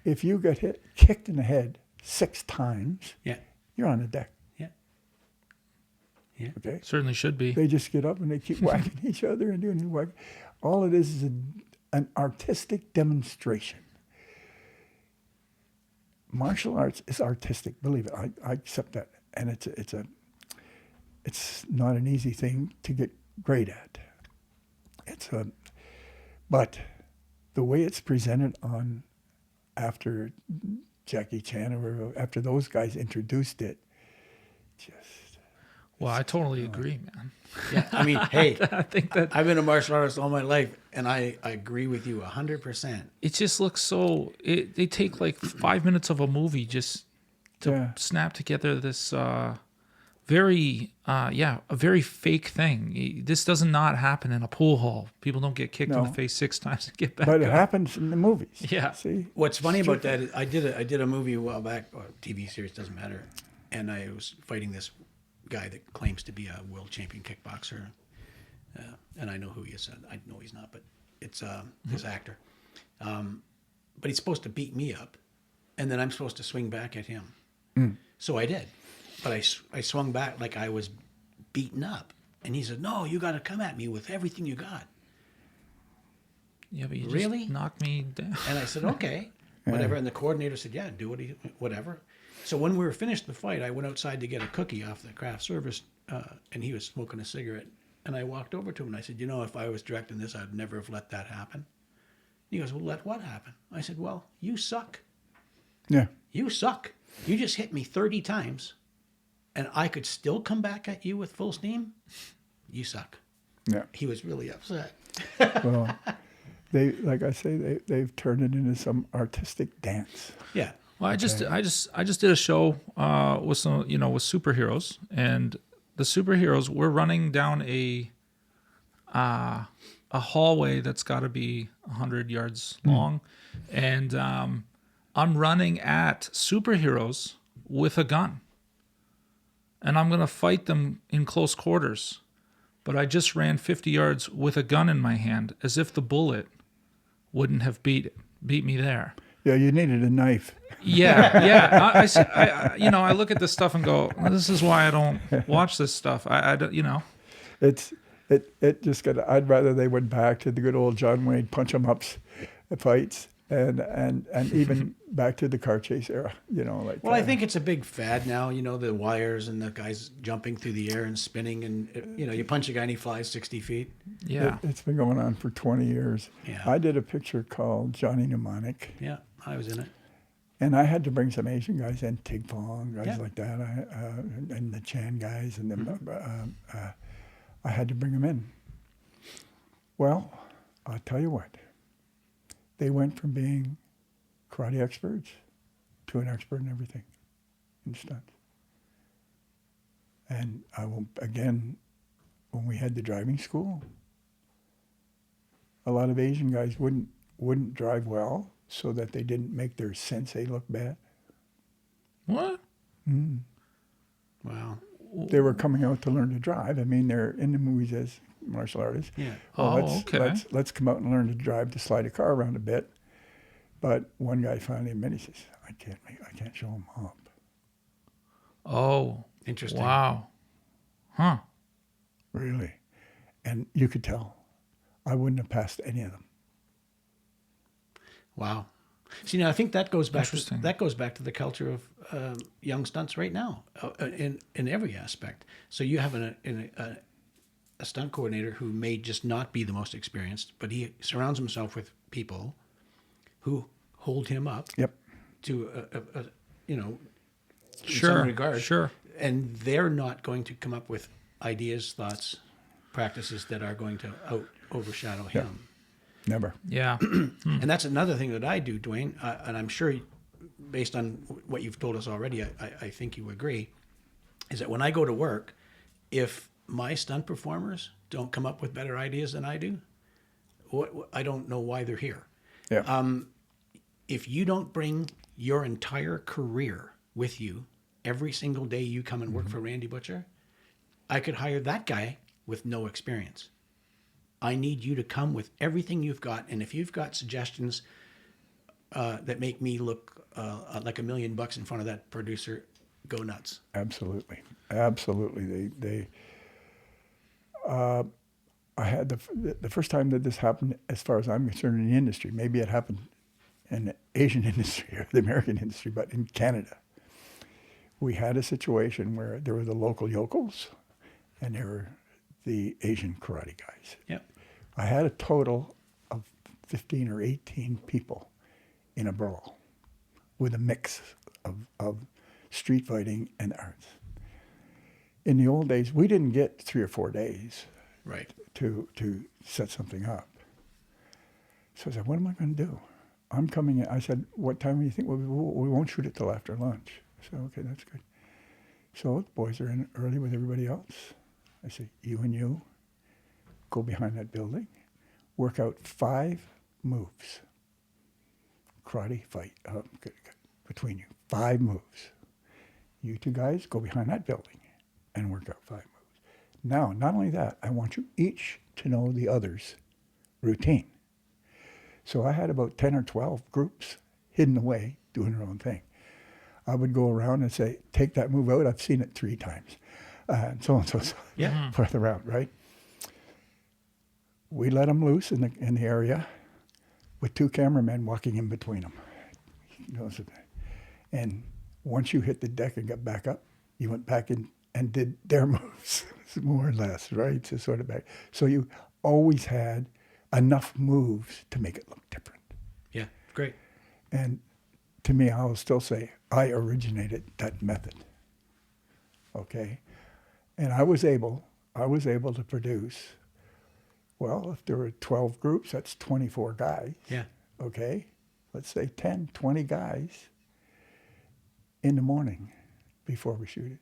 if you get kicked in the head 6 times, Yeah. you're on the deck. Yeah. Yeah. Okay? Certainly should be. They just get up and they keep whacking each other and doing whack. All it is an artistic demonstration. Martial arts is artistic, believe it. I accept that. And it's not an easy thing to get great at. But the way it's presented on after Jackie Chan or after those guys introduced it, just Well, I totally agree, man. Yeah. I mean, hey, I think that I've been a martial artist all my life, and I agree with you 100%. it just looks so. They take like 5 minutes of a movie just to Yeah. snap together this a very fake thing. This does not happen in a pool hall. People don't get kicked in the No. face 6 times and get back but it up. happens in the movies. Yeah. See? What's funny about that is I did a movie a while back, or TV series, doesn't matter, and I was fighting this guy that claims to be a world champion kickboxer, and I know who he is. I know he's not, but it's this actor. But he's supposed to beat me up, and then I'm supposed to swing back at him. So I did, but I swung back like I was beaten up, and he said, "No, you got to come at me with everything you got." Yeah, but you Really? just knocked me down. And I said, okay, whatever. And the coordinator said, yeah, do whatever. So when we were finished the fight, I went outside to get a cookie off the craft service, and he was smoking a cigarette. And I walked over to him and I said, if I was directing this, I'd never have let that happen. He goes, well, let what happen? I said, well, you suck. Yeah. You suck. You just hit me 30 times, and I could still come back at you with full steam. You suck. Yeah. He was really upset. Well, they've turned it into some artistic dance. Yeah. Well, I just did a show with some with superheroes, and the superheroes were running down a hallway that's got to be 100 yards long, and I'm running at superheroes with a gun, and I'm gonna fight them in close quarters, but I just ran 50 yards with a gun in my hand, as if the bullet wouldn't have beat me there. Yeah, you needed a knife. Yeah. I look at this stuff and go, this is why I don't watch this stuff. I don't. It just got. I'd rather they went back to the good old John Wayne punch 'em ups, fights, and even back to the car chase era. Well, I think it's a big fad now. The wires and the guys jumping through the air and spinning, and you punch a guy and he flies 60 feet. Yeah. It's been going on for 20 years. Yeah. I did a picture called Johnny Mnemonic, Yeah, I was in it. and I had to bring some Asian guys in, Tig Fong, guys Yeah. like that, and the Chan guys, and I had to bring them in. Well, I'll tell you what. They went from being karate experts to an expert in everything, in stunts. And I will, again, when we had the driving school, a lot of Asian guys wouldn't drive well so that they didn't make their sensei look bad. What? Mm. Wow. They were coming out to learn to drive. I mean, they're in the movies as martial artists. Yeah. Oh, okay. Let's come out and learn to drive, to slide a car around a bit. But one guy finally admitted, he says, I can't show him up. Oh, Interesting. wow. Huh. Really. And you could tell. I wouldn't have passed any of them. Wow. See, now I think that goes back. Interesting. That goes back to the culture of young stunts right now, in every aspect. So you have a stunt coordinator who may just not be the most experienced, but he surrounds himself with people who hold him up. Yep. To in Sure. some regard. Sure. And they're not going to come up with ideas, thoughts, practices that are going to overshadow him. Never. Yeah. And that's another thing that I do, Dwayne, and I'm sure based on what you've told us already, I think you agree, is that when I go to work, if my stunt performers don't come up with better ideas than I do, I don't know why they're here. Yeah. If you don't bring your entire career with you every single day you come and work for Randy Butcher, I could hire that guy with no experience. I need you to come with everything you've got, and if you've got suggestions that make me look like $1 million in front of that producer, go nuts. Absolutely. Absolutely. I had the first time that this happened, as far as I'm concerned, in the industry. Maybe it happened in the Asian industry or the American industry, but in Canada, we had a situation where there were the local yokels and there were the Asian karate guys. Yep. I had a total of 15 or 18 people in a brawl with a mix of street fighting and arts. In the old days, we didn't get 3 or 4 days Right. to set something up. So I said, what am I going to do? I'm coming in. I said, what time do you think? Well, we won't shoot it till after lunch. I said, okay, that's good. So the boys are in early with everybody else. I said, you and you go behind that building, work out 5 moves. Karate fight between you. 5 moves. You 2 guys go behind that building and work out 5 moves. Now, not only that, I want you each to know the other's routine. So I had about 10 or 12 groups hidden away doing their own thing. I would go around and say, take that move out. I've seen it 3 times. And so on and so Yeah. forth around, right? We let them loose in the area with 2 cameramen walking in between them. And once you hit the deck and got back up, you went back in and did their moves, more or less, right? So sort of back. So you always had enough moves to make it look different. Yeah. Great. And to me, I will still say I originated that method. Okay, and I was able to produce. Well, if there were 12 groups, that's 24 guys. Yeah. Okay, let's say 10, 20 guys in the morning before we shoot it.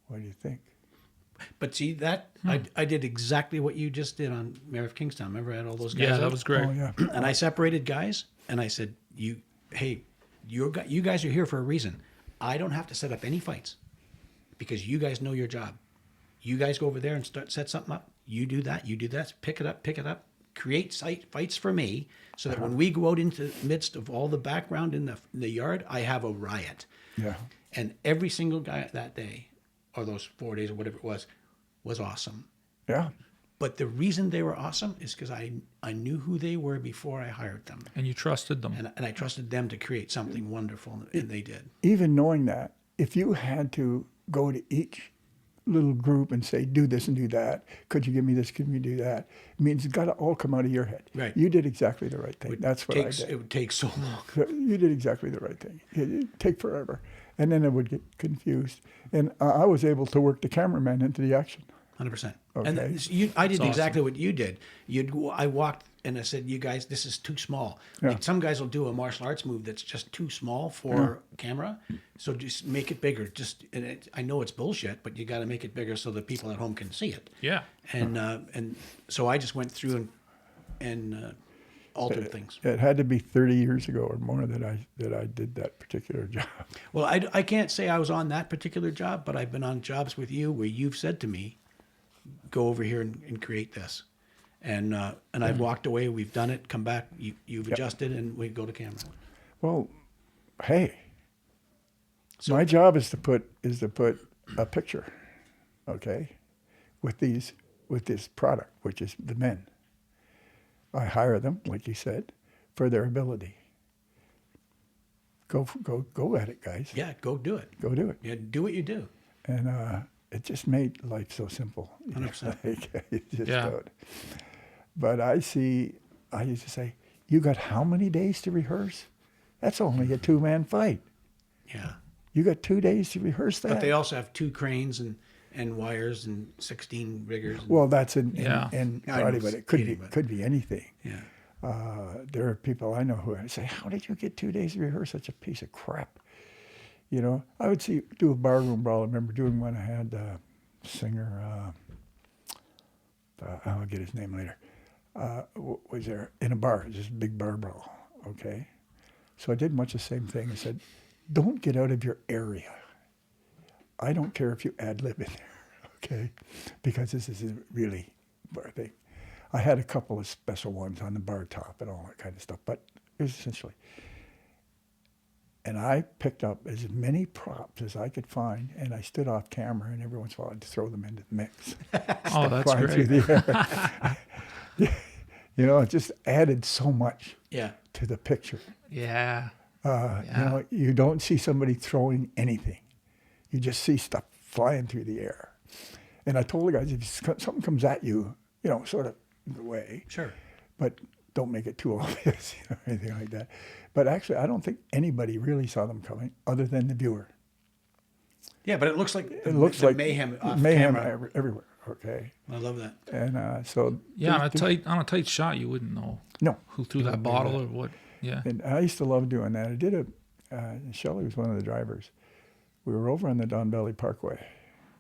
What do you think? But see that I did exactly what you just did on Mayor of Kingstown. Remember, I had all those guys. Yeah, out? that was great. Oh yeah. And I separated guys, and I said, you guys are here for a reason. I don't have to set up any fights because you guys know your job. You guys go over there and set something up. You do that. Pick it up. Create fights for me so that when we go out into the midst of all the background in the yard, I have a riot. Yeah. And every single guy that day, or those 4 days or whatever it was awesome. Yeah. But the reason they were awesome is because I knew who they were before I hired them. And you trusted them. And I trusted them to create something wonderful, and they did. Even knowing that, if you had to go to each little group and say, do this and do that, could you give me this, could you do that? It means it's got to all come out of your head. Right. You did exactly the right thing. That's what I It did. would take so long. You did exactly the right thing. It'd take forever. And then I would get confused. And I was able to work the cameraman into the action. 100%. Okay. And I did That's exactly what you did. I walked and I said, "You guys, this is too small." Yeah. Like some guys will do a martial arts move that's just too small for camera, so just make it bigger. I know it's bullshit, but you got to make it bigger so that people at home can see it. Yeah. And so I just went through and altered things. It had to be 30 years ago or more that I did that particular job. Well, I can't say I was on that particular job, but I've been on jobs with you where you've said to me, "Go over here and create this," and I've walked away. We've done it. Come back. You've adjusted, and we go to camera. Well, hey, my job is to put a picture, okay, with this product, which is the men. I hire them, like you said, for their ability. Go at it, guys. Yeah, go do it. Go do it. Yeah, do what you do. And it just made life so simple. 100%. Like, it just Yeah. don't. But I used to say, you got how many days to rehearse? That's only a 2-man fight. Yeah. You got 2 days to rehearse that. But they also have 2 cranes and wires and 16 riggers. Well, that's in Yeah. I karate, know, but it kidding, but- could be anything. Yeah. There are people I know who I say, how did you get 2 days to rehearse such a piece of crap? You know, I would do a barroom brawl. I remember doing one. I had a singer, I'll get his name later, was there in a bar, just a big bar brawl, okay? So I did much the same thing. I said, don't get out of your area. I don't care if you ad-lib in there, okay? Because this is a really bar thing. I had a couple of special ones on the bar top and all that kind of stuff, but it was essentially. And I picked up as many props as I could find, and I stood off camera, and every once in a while I'd throw them into the mix. Oh, that's Flying great. through the air. You know, it just added so much Yeah. to the picture. Yeah. You know, you don't see somebody throwing anything. You just see stuff flying through the air. And I told the guys, if something comes at you, you know, sort of in the way, Sure. but don't make it too obvious, you know, anything like that. But actually, I don't think anybody really saw them coming other than the viewer. Yeah, but it looks like It looks the like mayhem off mayhem camera. everywhere, okay? I love that. And so... Yeah, there's- on a tight shot, you wouldn't know No. who threw You that wouldn't do bottle that. or what. Yeah. And I used to love doing that. I did Shelley was one of the drivers. We were over on the Don Valley Parkway.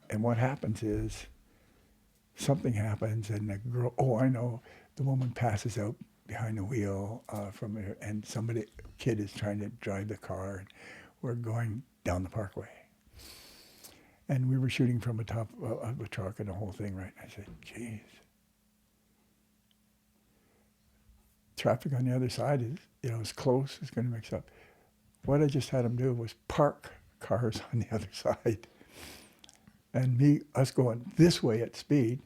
And what happens is something happens and the girl, I know, the woman passes out behind the wheel from her, and kid is trying to drive the car, and we're going down the parkway. And we were shooting from the top of a truck and the whole thing, right? And I said, geez. Traffic on the other side is, it's close, it's going to mix up. What I just had them do was park cars on the other side. And us going this way at speed,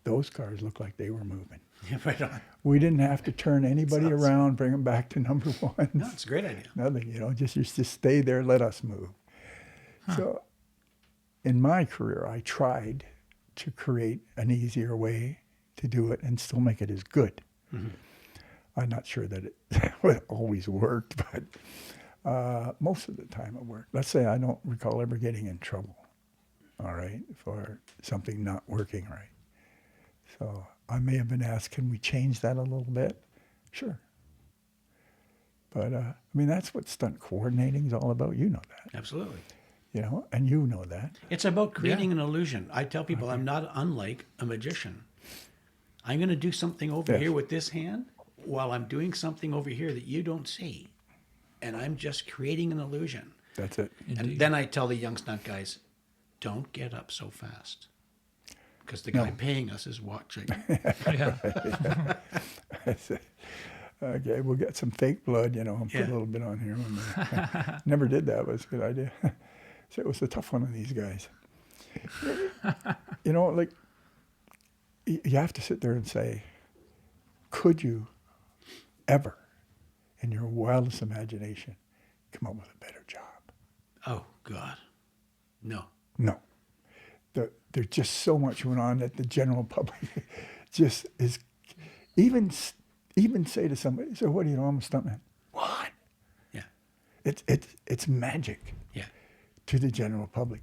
those cars looked like they were moving. Yeah, right on. We didn't have to turn anybody around, bring them back to number one. No, it's a great idea. Nothing, just stay there, let us move. So in my career, I tried to create an easier way to do it and still make it as good. Mm-hmm. I'm not sure that it always worked, but most of the time it worked. Let's say I don't recall ever getting in trouble, all right, for something not working right. So I may have been asked, can we change that a little bit? Sure. But, that's what stunt coordinating is all about. You know that. Absolutely. And you know that. It's about creating an illusion. I tell people I'm not unlike a magician. I'm going to do something over here with this hand while I'm doing something over here that you don't see. And I'm just creating an illusion. That's it. And then I tell the young stunt guys, don't get up so fast. Because the guy paying us is watching. Yeah. Okay, we'll get some fake blood, and put a little bit on here. Never did that, but it's a good idea. So it was a tough one on these guys. Like, you have to sit there and say, could you ever, in your wildest imagination, come up with a better job? Oh, God. No. No. There's just so much going on that the general public just is, even say to somebody, so what do you know, I'm a stuntman. What? Yeah. It's magic. Yeah. To the general public.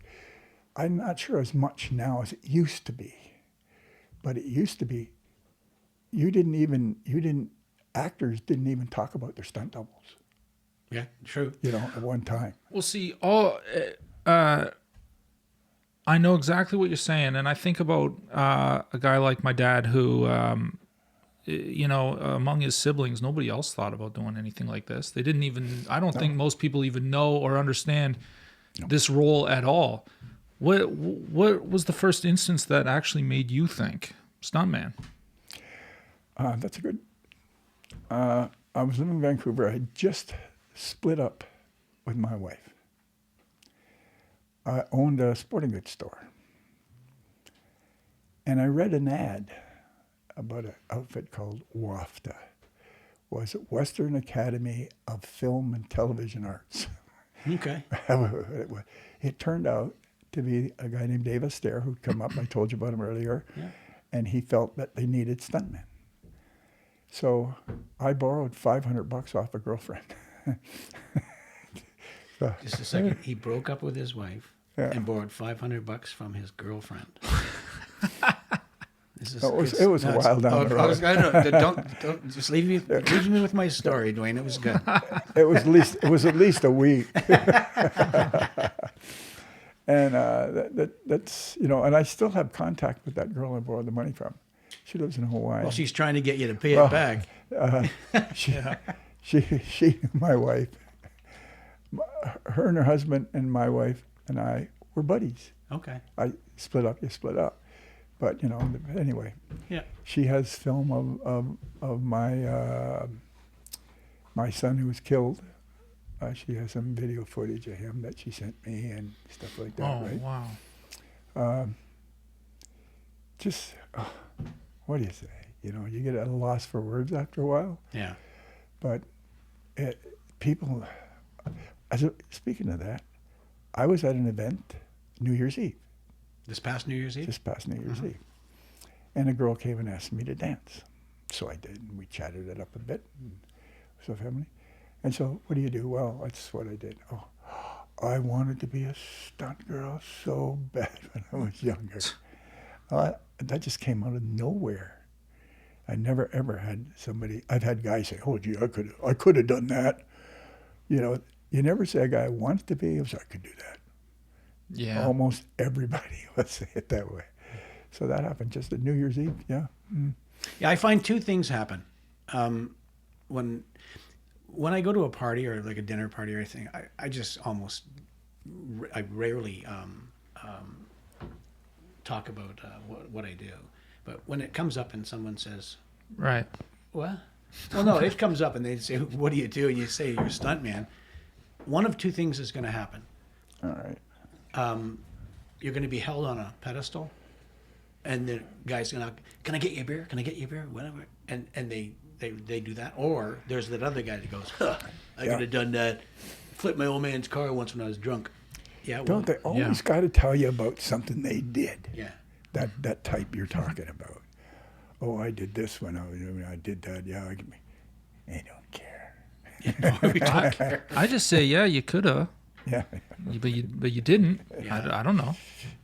I'm not sure as much now as it used to be. But it used to be, actors didn't even talk about their stunt doubles, Yeah, true. at one time. Well, see, I know exactly what you're saying, and I think about a guy like my dad who, among his siblings, nobody else thought about doing anything like this. They didn't even. I don't think most people even know or understand this role at all. What was the first instance that actually made you think stuntman? That's a good. I was living in Vancouver. I had just split up with my wife. I owned a sporting goods store. And I read an ad about an outfit called WAFTA. Was it Western Academy of Film and Television Arts? Okay. It turned out to be a guy named Dave Astaire who'd come up. I told you about him earlier. Yeah. And he felt that they needed stuntmen. So I borrowed $500 off a girlfriend. Just a second. He broke up with his wife Yeah. and borrowed $500 from his girlfriend. This is, It was a while down the road. Don't just leave me with my story, Dwayne. It was good. It was at least a week. And that's and I still have contact with that girl I borrowed the money from. She lives in Hawaii. Well, she's trying to get you to pay it back. She, my wife, her and her husband and my wife and I were buddies. Okay. I split up, you split up. But, anyway. Yeah. She has film of my my son who was killed. She has some video footage of him that she sent me and stuff like that, Oh, right? wow. What do you say? You get at a loss for words after a while. Yeah. But people, speaking of that, I was at an event New Year's Eve. This past New Year's Eve? This past New Year's Eve. And a girl came and asked me to dance. So I did, and we chatted it up a bit. And so family. And so, what do you do? Well, that's what I did. Oh, I wanted to be a stunt girl so bad when I was younger. That just came out of nowhere. I never ever had somebody. I've had guys say, "Oh, gee, I could have done that." You never say a guy wants to be. I could do that. Yeah. Almost everybody would say it that way. So that happened just at New Year's Eve. Yeah. Mm. Yeah, I find two things happen. When I go to a party or like a dinner party or anything, I just I rarely talk about what I do. But when it comes up and someone says, Right. what? Well, no, it comes up and they say, what do you do? And you say, you're a stuntman. One of two things is going to happen. All right. You're going to be held on a pedestal, and the guy's going to, can I get you a beer? Can I get you a beer? Whatever. And they do that. Or there's that other guy that goes, I could have done that. Flipped my old man's car once when I was drunk. Yeah. Well, Don't they always got to tell you about something they did? Yeah. That type you're talking about. Oh, I did this when I did that. Yeah, I don't care. I just say, yeah, you could have, Yeah, but you didn't. Yeah. I don't know.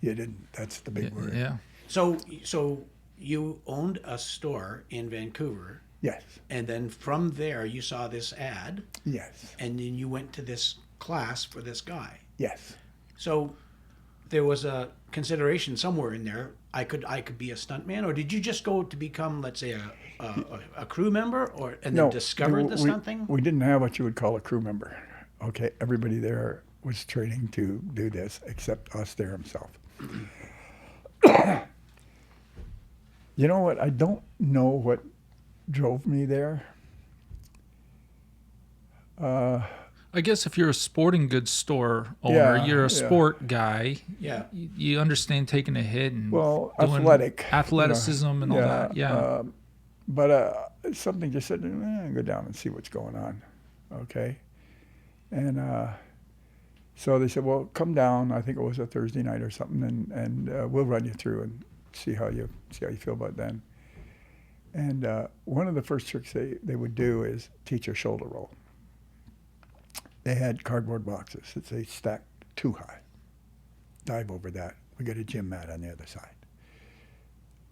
you didn't. That's the big word. Yeah. So you owned a store in Vancouver, Yes. and then from there you saw this ad, Yes. and then you went to this class for this guy. Yes. So there was a consideration somewhere in there. I could be a stuntman, or did you just go to become, let's say, a crew member, and then discovered the stunt thing? We didn't have what you would call a crew member. Okay, everybody there was training to do this except Astaire himself. You know what? I don't know what drove me there. I guess if you're a sporting goods store owner, Yeah, you're a yeah. sport guy. Yeah. You understand taking a hit and Well, doing athleticism and all that. Yeah. But something just said, go down and see what's going on. Okay. And so they said, well, come down. I think it was a Thursday night or something, and we'll run you through and see how you feel about then. And one of the first tricks they would do is teach a shoulder roll. They had cardboard boxes that they stacked too high. Dive over that. We got a gym mat on the other side.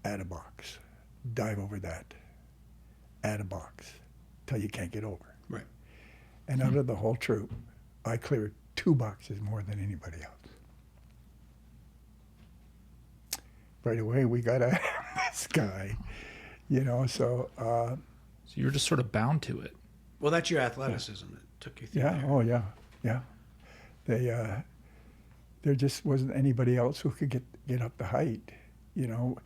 add a box. Dive over that. Add a box. Till you can't get over. Right. And out of the whole troop, I cleared 2 boxes more than anybody else. Right away, we got to have this guy, you know, so... So you're just sort of bound to it. Well, that's your athleticism that took you through yeah, there. oh, yeah, yeah. There just wasn't anybody else who could get up the height, you know.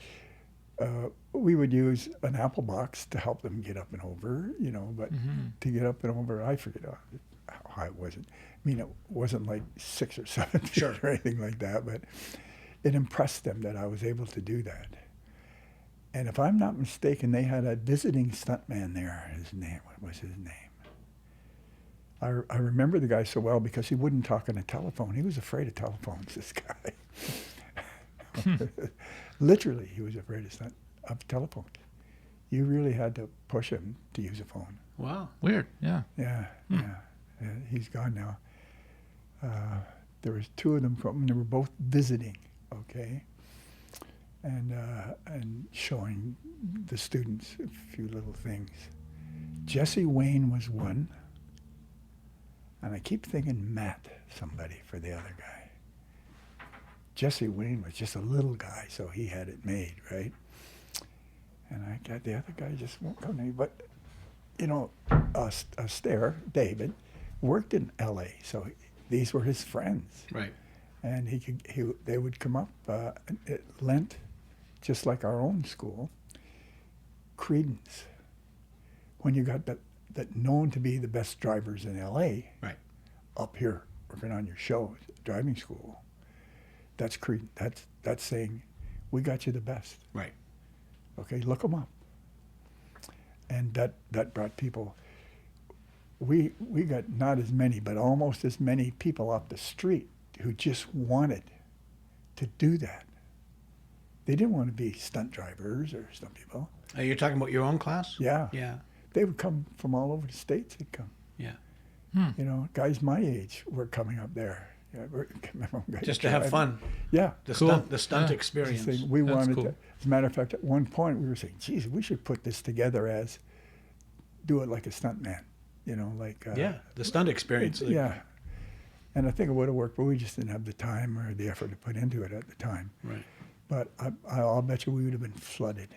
We would use an apple box to help them get up and over, you know, but to get up and over, I forget how high it wasn't. I mean, it wasn't like 6 or 7 feet Sure. or anything like that, but it impressed them that I was able to do that. And if I'm not mistaken, they had a visiting stuntman there. What was his name? I remember the guy so well because he wouldn't talk on a telephone. He was afraid of telephones, this guy. Literally, he was afraid of telephones. You really had to push him to use a phone. Wow. Weird. Yeah. Yeah. He's gone now. There was 2 of them from, they were both visiting, okay? And showing the students a few little things. Jesse Wayne was one. And I keep thinking Matt, somebody, for the other guy. Jesse Wayne was just a little guy, so he had it made, right? And I got the other guy just won't come to me. But, you know, Astaire, David, worked in L.A., so these were his friends. Right. And they would come up at Lent, just like our own school, credence. When you got that known to be the best drivers in L.A. Right. up here working on your shows, driving school, that's credence. That's saying, we got you the best. Right. Okay, look them up. And that brought people. We got not as many, but almost as many people off the street who just wanted to do that. They didn't want to be stunt drivers or stunt people. You're talking about your own class? Yeah. Yeah. They would come from all over the states. They'd come. Yeah. You know, guys my age were coming up there. Yeah, Just to have fun. Yeah. The Cool. stunt, the stunt Yeah. experience. Just saying, we That's wanted cool. to. As a matter of fact, at one point we were saying, "Geez, we should put this together as, do it like a stuntman." You know, like. Yeah. The stunt experience. Yeah. And I think it would have worked, but we just didn't have the time or the effort to put into it at the time. Right. But I'll bet you we would have been flooded.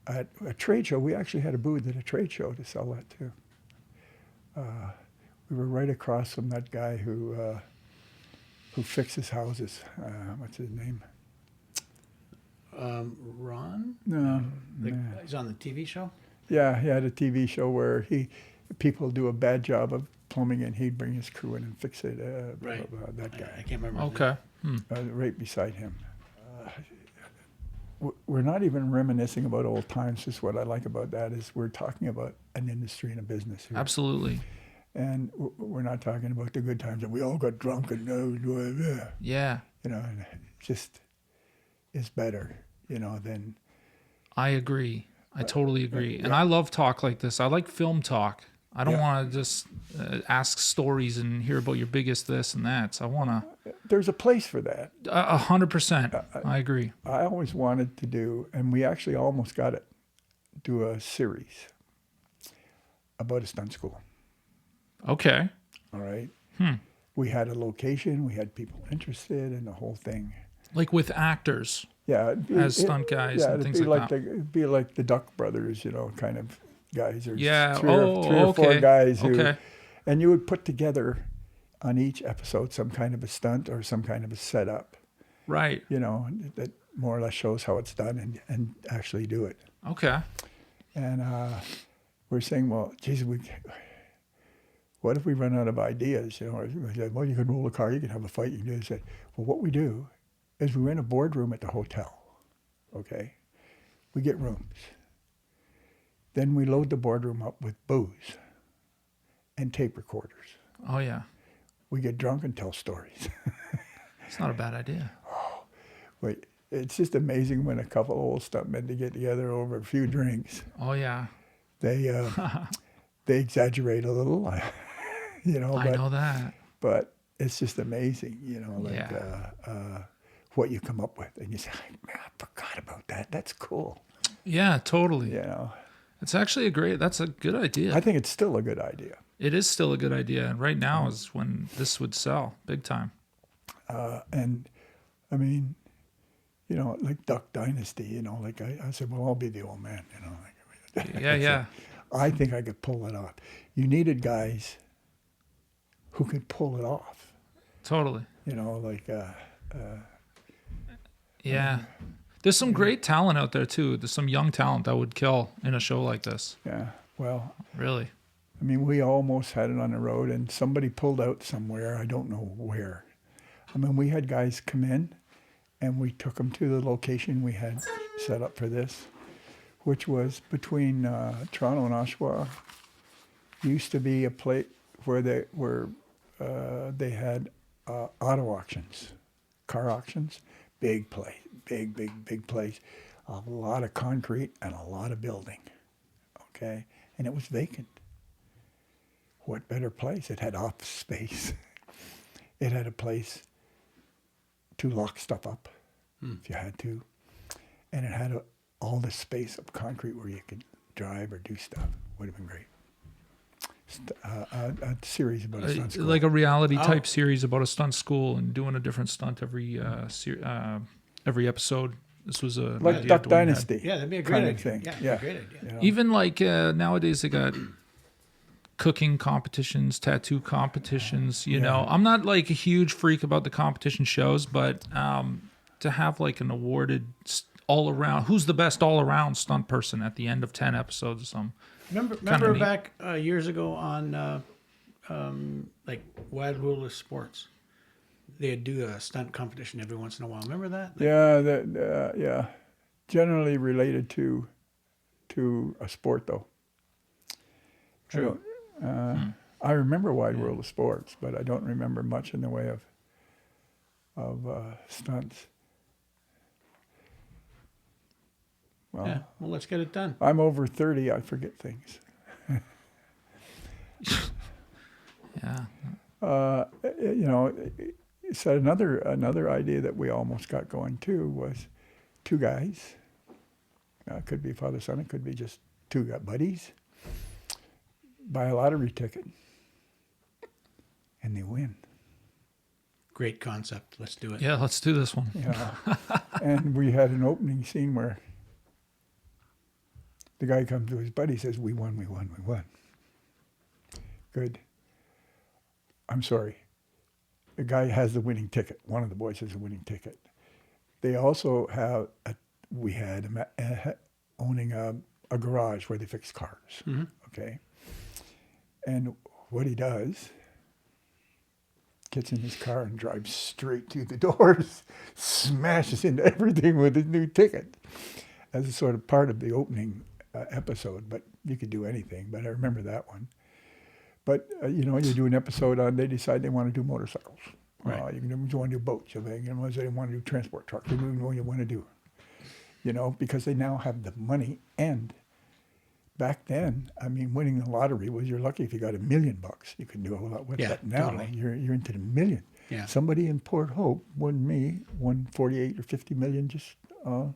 At a trade show, we actually had a booth at a trade show to sell that too. We were right across from that guy who fixes houses. What's his name? Ron? No. He's on the TV show? Yeah, he had a TV show where people do a bad job of plumbing and he'd bring his crew in and fix it. Right. That I guy. can't remember. his Okay. Right beside him. We're not even reminiscing about old times. Just what I like about that is we're talking about an industry and a business here. Absolutely. And we're not talking about the good times that we all got drunk and Yeah. you know, and it just is better, you know, than I agree. I totally agree. And I love talk like this. I like film talk. I don't want to just ask stories and hear about your biggest this and that. So I want to. there's a place for that. 100%. I agree. I always wanted to do, and we actually almost got it, do a series about a stunt school. Okay. All right. We had a location. We had people interested in the whole thing. Like with actors. Yeah, As stunt guys and it'd things be like that. It'd be like the Duck Brothers, you know, kind of guys. Or Yeah. three or four Okay. guys who, Okay. and you would put together on each episode some kind of a stunt or some kind of a setup, Right. you know, that more or less shows how it's done and actually do it. Okay. And we're saying, well, geez, what if we run out of ideas? You know, or we said, well, you can roll a car, you can have a fight, you can do this. Well, what we do is we rent a boardroom at the hotel, okay? We get rooms. Then we load the boardroom up with booze and tape recorders. Oh, yeah. We get drunk and tell stories. It's not a bad idea. Wait, it's just amazing when a couple of old stuntmen to get together over a few drinks. Oh, yeah. They exaggerate a little, you know. I know that. But it's just amazing, you know. Like Yeah. what you come up with, and you say, "Man, I forgot about that. That's cool." Yeah, totally. You know, It's actually that's a good idea. I think it's still a good idea. It is still a good idea. And right now is when this would sell big time. And I mean, you know, like Duck Dynasty. You know, like I said, well, I'll be the old man. You know, like, Yeah, yeah. I think I could pull it off. You needed guys who could pull it off. Totally. You know, like Yeah. There's some great talent out there too. There's some young talent that would kill in a show like this. yeah. Well, Really. I mean, we almost had it on the road, and somebody pulled out somewhere. I don't know where. I mean, we had guys come in, and we took them to the location we had set up for this, which was between Toronto and Oshawa. Used to be a place where they had auto auctions, car auctions. Big place, big place. A lot of concrete and a lot of building. Okay, and it was vacant. What better place? It had office space. It had a place to lock stuff up if you had to. And it had all the space of concrete where you could drive or do stuff. Would have been great. A series about a stunt school. Like a reality type series about a stunt school and doing a different stunt every episode. This was a like idea Duck Dwayne had. Dynasty. Yeah, that'd be a great kind idea. of thing. Yeah, Yeah. great idea. You know? Even like nowadays they got cooking competitions, tattoo competitions. You know, I'm not like a huge freak about the competition shows, but to have like an awarded all around, who's the best all around stunt person at the end of 10 episodes or something. Remember neat. back years ago on like Wild Wilderness Sports, they'd do a stunt competition every once in a while. Remember that? Yeah. Generally related to a sport, though. True. I remember Wide World of Sports, but I don't remember much in the way of stunts. Well, Yeah. Well, let's get it done. I'm over 30. I forget things. Yeah. You know, so another idea that we almost got going too was two guys. It could be father son. It could be just two buddies. Buy a lottery ticket, and they win. Great concept. Let's do it. Yeah, let's do this one. You know? And we had an opening scene where the guy comes to his buddy, says, "We won. Good. I'm sorry. The guy has the winning ticket. One of the boys has a winning ticket. They also have, owning a garage where they fix cars. Mm-hmm. Okay. And what he does, gets in his car and drives straight to the doors, smashes into everything with his new ticket as a sort of part of the opening episode. But you could do anything, but I remember that one. But, you know, you do an episode on, they decide they want to do motorcycles. Right. You want to do boats. They want to do transport trucks. You know what you want to do. You know, because they now have the money. And back then, I mean, winning the lottery was, you're lucky if you got $1 million. You can do a lot with that. Now totally. you're into the million. Yeah. Somebody in Port Hope won 48 or 50 million just on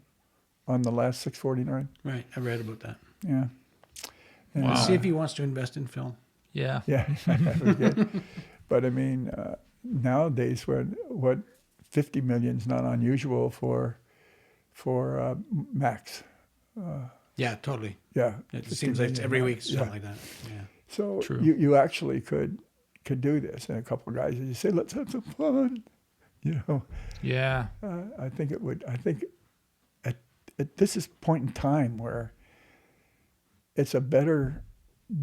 the last 649. Right. I read about that. Yeah. And, Wow. See if he wants to invest in film. Yeah. Yeah, that was good. But I mean, nowadays, what 50 million is not unusual for max. Yeah, totally. Yeah, It 50 seems like it's million every max. week something like that. Yeah. So True. you actually could do this, and a couple of guys, you say, let's have some fun. You know, Yeah. I think it would. I think at this is point in time where it's a better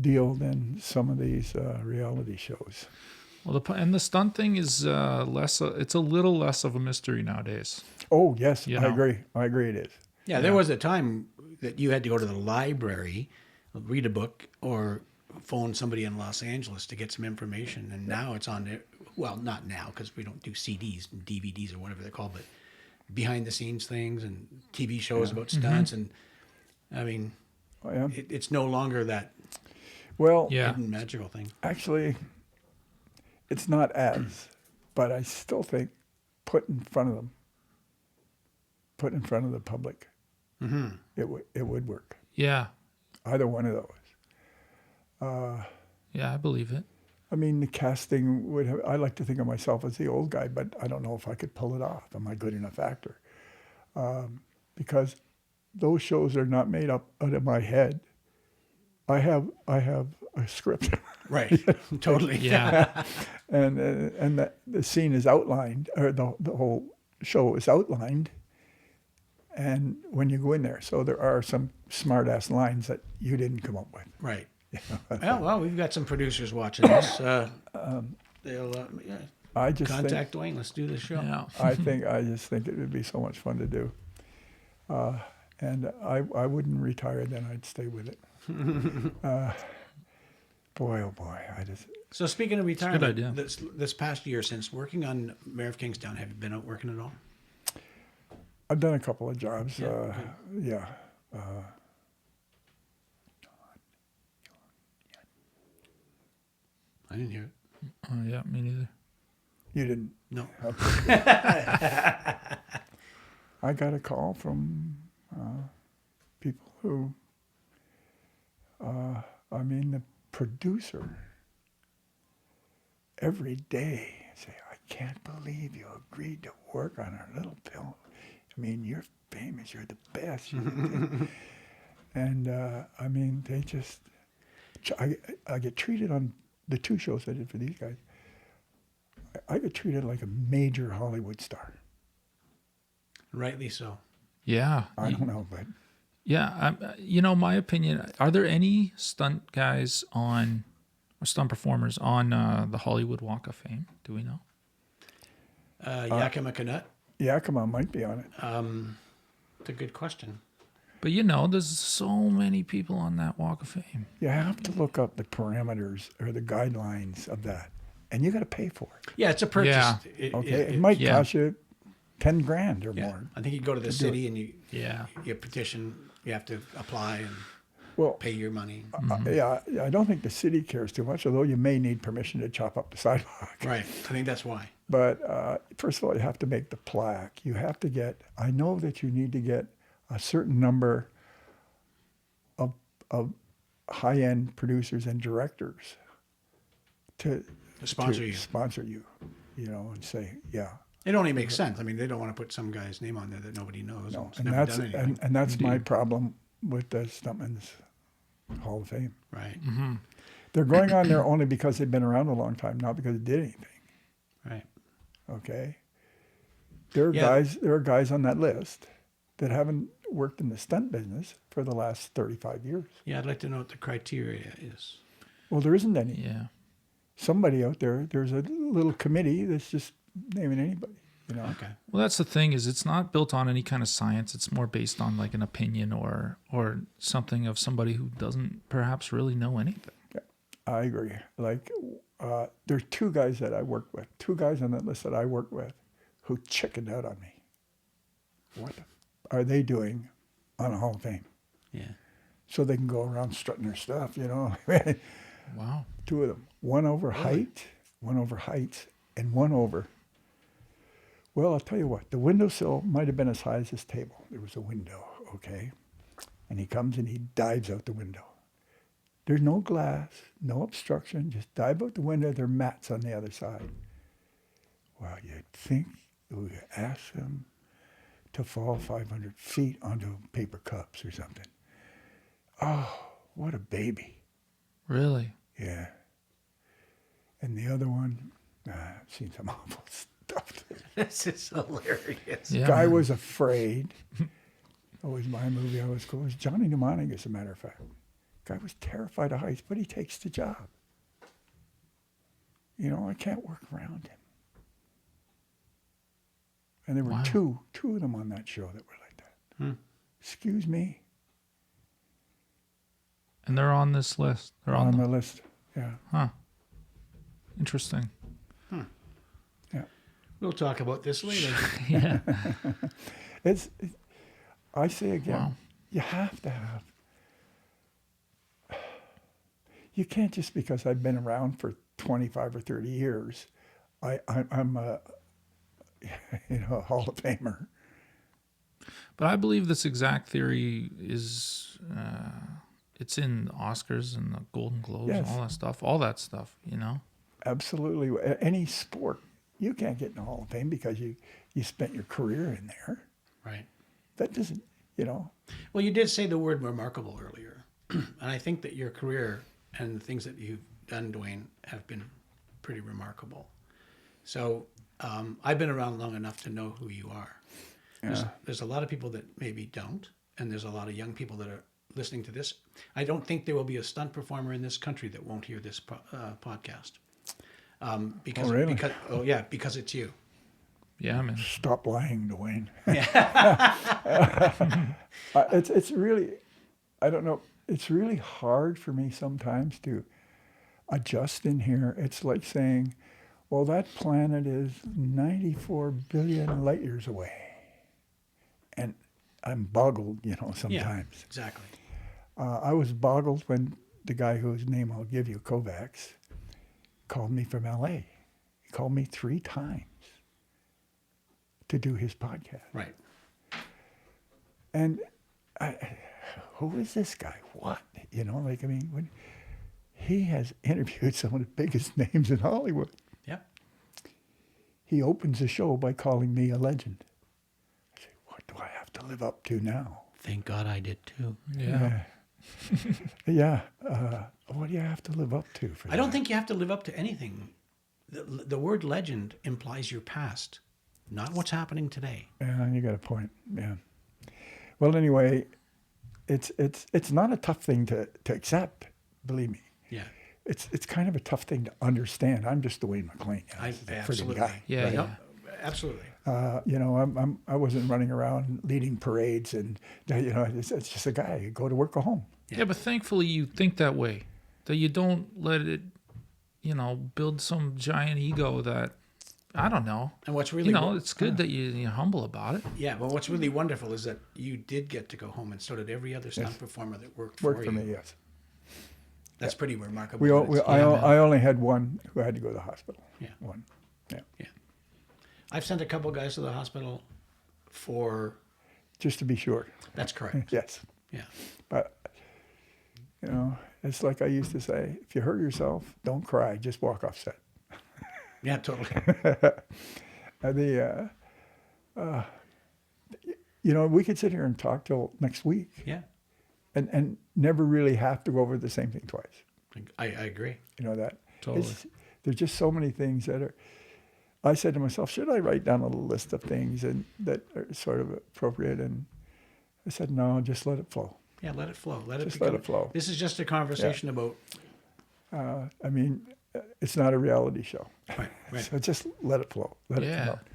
deal than some of these reality shows. Well, the stunt thing is less. It's a little less of a mystery nowadays. Oh yes, You I know. agree. I agree. It is. Yeah, there was a time that you had to go to the library, read a book, or phone somebody in Los Angeles to get some information. And now it's on there. Well, not now because we don't do CDs and DVDs or whatever they're called, but behind the scenes things and TV shows about stunts. And I mean, Oh, yeah. it's no longer that Well, Yeah. hidden magical thing. actually, it's not as, but I still think put in front of them put in front of the public, it would work. Yeah. Either one of those. Yeah, I believe it. I mean, the casting would have, I like to think of myself as the old guy, but I don't know if I could pull it off. Am I good enough actor? Because those shows are not made up out of my head. I have a script. Right. Totally. Yeah. and the scene is outlined, or the whole show is outlined. And when you go in there, so there are some smart-ass lines that you didn't come up with. Right. Well, we've got some producers watching this. They'll I just contact Dwayne. Let's do this show. Yeah. I just think it would be so much fun to do. And I wouldn't retire then. I'd stay with it. Boy, oh boy, So speaking of retirement, idea. this past year since working on Mayor of Kingstown, have you been out working at all? I've done a couple of jobs. Yeah, I didn't hear it. Yeah, me neither. You didn't. No. I got a call from people who, the producer every day say, I can't believe you agreed to work on our little film. I mean, you're famous. You're the best. And they just, I get treated on the two shows I did for these guys. I get treated like a major Hollywood star. Rightly so. Yeah. I don't know, but Yeah. My opinion, are there any stunt guys or stunt performers on the Hollywood Walk of Fame? Do we know? Yakima Canutt. Yakima might be on it. It's a good question. But there's so many people on that Walk of Fame. You have to look up the parameters or the guidelines of that, and you got to pay for it. Yeah, it's a purchase. Yeah. It might cost you $10,000 or more. I think you go to the city and you Yeah. you petition. You have to apply and Well, pay your money. I don't think the city cares too much, although you may need permission to chop up the sidewalk. Right. I think that's why. But first of all, you have to make the plaque. You have to get, I know that you need to get a certain number of high-end producers and directors to Sponsor you. sponsor you, and say, yeah. It only makes sense. I mean, they don't want to put some guy's name on there that nobody knows. No, It's and never that's done anything. and that's my problem with the Stuntmen's Hall of Fame. Right. They're going on there only because they've been around a long time, not because they did anything. Right. Okay. There are guys on that list that haven't worked in the stunt business for the last 35 years. Yeah, I'd like to know what the criteria is. Well, there isn't any. Yeah. Somebody out there's a little committee that's just naming anybody, Okay. Well, that's the thing is it's not built on any kind of science. It's more based on like an opinion or something of somebody who doesn't perhaps really know anything. Yeah, I agree. Like, there's two guys that I work with, two guys on that list that I work with who chickened out on me. What are they doing on a Hall of Fame? Yeah. So they can go around strutting their stuff, Wow. Two of them. One over heights, and one over. Well, I'll tell you what, the windowsill might have been as high as this table. There was a window, okay? And he comes and he dives out the window. There's no glass, no obstruction, just dive out the window. There are mats on the other side. Well, you'd think we ask him to fall 500 feet onto paper cups or something. Oh, what a baby. Really? Yeah. And the other one, I've seen some awful stuff. This is hilarious. Yeah. Guy was afraid. Always my movie I was cool. It was Johnny Mnemonic, as a matter of fact. Guy was terrified of heights, but he takes the job. I can't work around him. And there were Wow. two of them on that show that were like that. Excuse me. And they're on this list. They're On on the list. Yeah. Huh. Interesting. Yeah. We'll talk about this later. Yeah. I say again, Wow. you have to have. You can't just because I've been around for 25 or 30 years, I'm a Hall of Famer. But I believe this exact theory is, it's in the Oscars and the Golden Globes Yes. and all that stuff, you know? Absolutely. Any sport, you can't get in the Hall of Fame because you spent your career in there. Right. That doesn't, you know. Well, you did say the word remarkable earlier. And I think that your career and the things that you've done, Dwayne, have been pretty remarkable. So I've been around long enough to know who you are. There's a lot of people that maybe don't, and there's a lot of young people that are listening to this. I don't think there will be a stunt performer in this country that won't hear this podcast. Because, Oh, really? Because it's you. Yeah, man. Stop lying, Dwayne. It's really, I don't know, it's really hard for me sometimes to adjust in here. It's like saying, well, that planet is 94 billion light years away. And I'm boggled, you know, sometimes. Yeah, exactly. I was boggled when the guy whose name I'll give you, Kovacs, called me from LA. He called me 3 times to do his podcast. Right. And who is this guy? What? You know, like, I mean, when he has interviewed some of the biggest names in Hollywood. Yep. He opens the show by calling me a legend. I say, what do I have to live up to now? Thank God I did too. Yeah. Yeah. What do you have to live up to for I don't that? think you have to live up to anything. The word legend implies your past, not what's happening today. Yeah, you got a point. Yeah. Well, anyway, it's not a tough thing to accept, believe me. Yeah. It's kind of a tough thing to understand. I'm just Dwayne McLean. I- He's a friggin' absolutely. guy. Yeah, right? yeah. Absolutely. You know, I wasn't running around leading parades, and you know, it's just a guy. You go to work, go home. Yeah, but thankfully you think that way, that you don't let it, you know, build some giant ego that, I don't know. And what's really You know, it's good that you're humble about it. yeah, but what's really wonderful is that you did get to go home, and so did every other stunt performer that worked Worked for for you. me, yes. That's pretty remarkable. We, and it's- I only had one who had to go to the hospital. Yeah. One. Yeah. I've sent a couple guys to the hospital for. Just to be sure. That's correct. Yes. Yeah. But, you know, it's like I used to say, if you hurt yourself, don't cry, just walk off set. Yeah, totally. You know, we could sit here and talk till next week Yeah, and never really have to go over the same thing twice. I agree. You know that? Totally. There's just so many things that are, I said to myself, should I write down a little list of things that are sort of appropriate? And I said, no, just let it flow. Yeah, let it flow. Let it Just let it flow. This is just a conversation about. I mean, it's not a reality show. Right, right. So just let it flow. Let it come Yeah. out.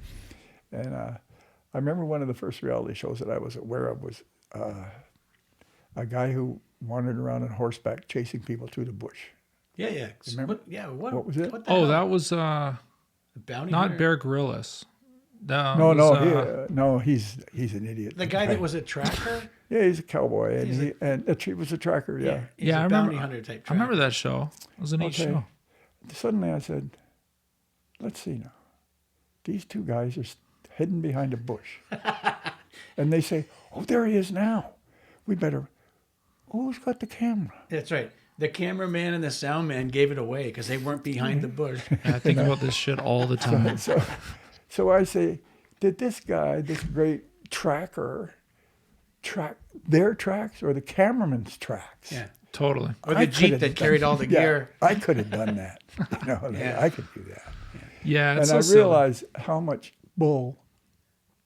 And I remember one of the first reality shows that I was aware of was a guy who wandered around on horseback chasing people through the bush. Yeah. Remember? What was it? What the Oh, hell? that was The bounty not hunter? Bear Grylls. That No, was, no, he's an idiot. The guy that was a tracker. Yeah, he's a cowboy, and He's he was a tracker. Yeah. He's Yeah, a I bounty remember- hunter type. I remember tracker. that show. It was a neat Okay. show. Suddenly, I said, "Let's see now. These two guys are hidden behind a bush, and they say, "Oh, there he is now. We better. Who's got the camera?" That's right. The cameraman and the sound man gave it away because they weren't behind the bush. Yeah, I think about this shit all the time. So I say, did this guy, this great tracker, track their tracks or the cameraman's tracks? Yeah. Totally. Or I the Jeep could've that carried all the yeah, gear. I could have done that. You know, Yeah. I could do that. Yeah, it's And I so silly. realized how much bull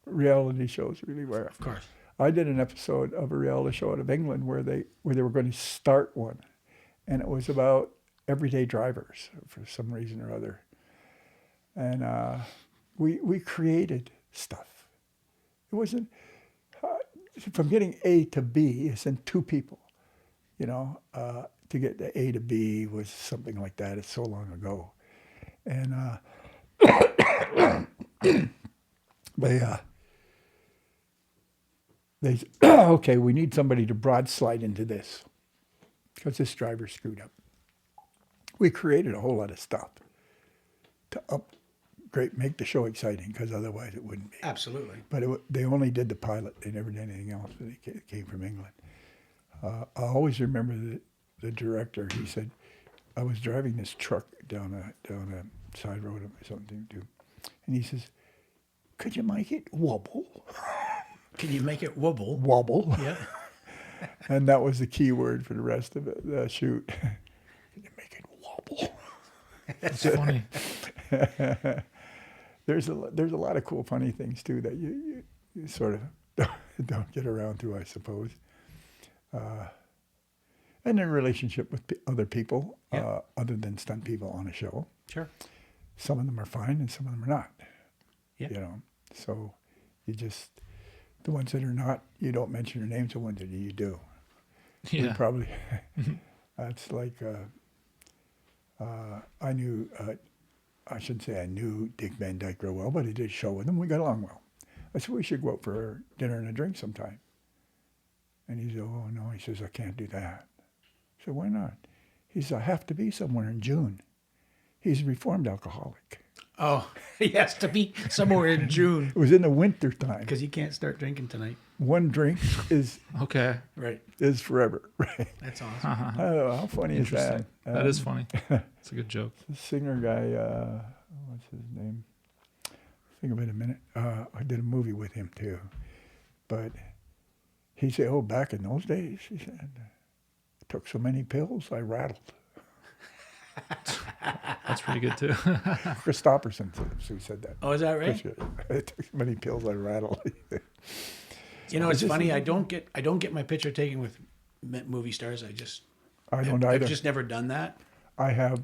reality shows really were. Of course. I did an episode of a reality show out of England where they were going to start one, and it was about everyday drivers for some reason or other. And we created stuff. It wasn't from getting A to B. It's in 2 people. You know, to get the A to B was something like that. It's so long ago, and they okay, we need somebody to broadslide into this because this driver screwed up. We created a whole lot of stuff to make the show exciting, because otherwise it wouldn't be. Absolutely. But they only did the pilot. They never did anything else. It came from England. I always remember the director. He said, I was driving this truck down a side road or something to do, and he says, "Could you make it wobble?" Can you make it wobble? Wobble. Yeah. And that was the key word for the rest of it, the shoot. Can you make it wobble? That's funny. There's a lot of cool, funny things too that you sort of don't get around to, I suppose. And in relationship with other people, Yeah. other than stunt people on a show. Sure. Some of them are fine and some of them are not. Yeah. You know, so you just, the ones that are not, you don't mention their names. The ones that you do. We Yeah. probably, that's like, I knew, I shouldn't say I knew Dick Van Dyke real well, but I did a show with him. We got along well. I said, we should go out for dinner and a drink sometime. And he said, oh, no. He says, I can't do that. I said, why not? He says, I have to be somewhere in June. He's a reformed alcoholic. Oh, he has to be somewhere in June It was in the winter time. because he can't start drinking tonight. One drink is Okay. Right. forever. Right? That's awesome. Oh, how funny is that? Interesting. That is funny. It's a good joke. The singer guy, what's his name? Think of it in a minute. I did a movie with him too. But he said, oh, back in those days, he said, took so many pills, I rattled. That's pretty good too. Christopherson said that. Oh, is that right? I took so many pills, I rattled. You know, it's funny. I don't get my picture taken with movie stars. I don't I've either. just never done that. I have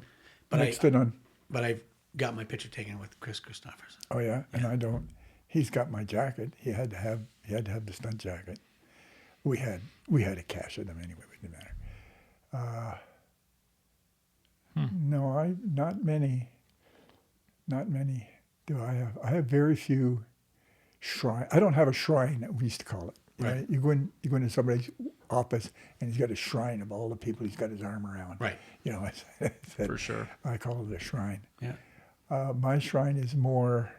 But next to none. But I've got my picture taken with Chris Christopherson. Oh yeah, and I don't. He's got my jacket. He had to have the stunt jacket. We had a cache of them anyway. It didn't matter. No, not many do I have. I have very few shrine. I don't have a shrine that we used to call it. Right. You go into somebody's office and he's got a shrine of all the people he's got his arm around. Right. You know, For sure. I call it a shrine. Yeah. My shrine is more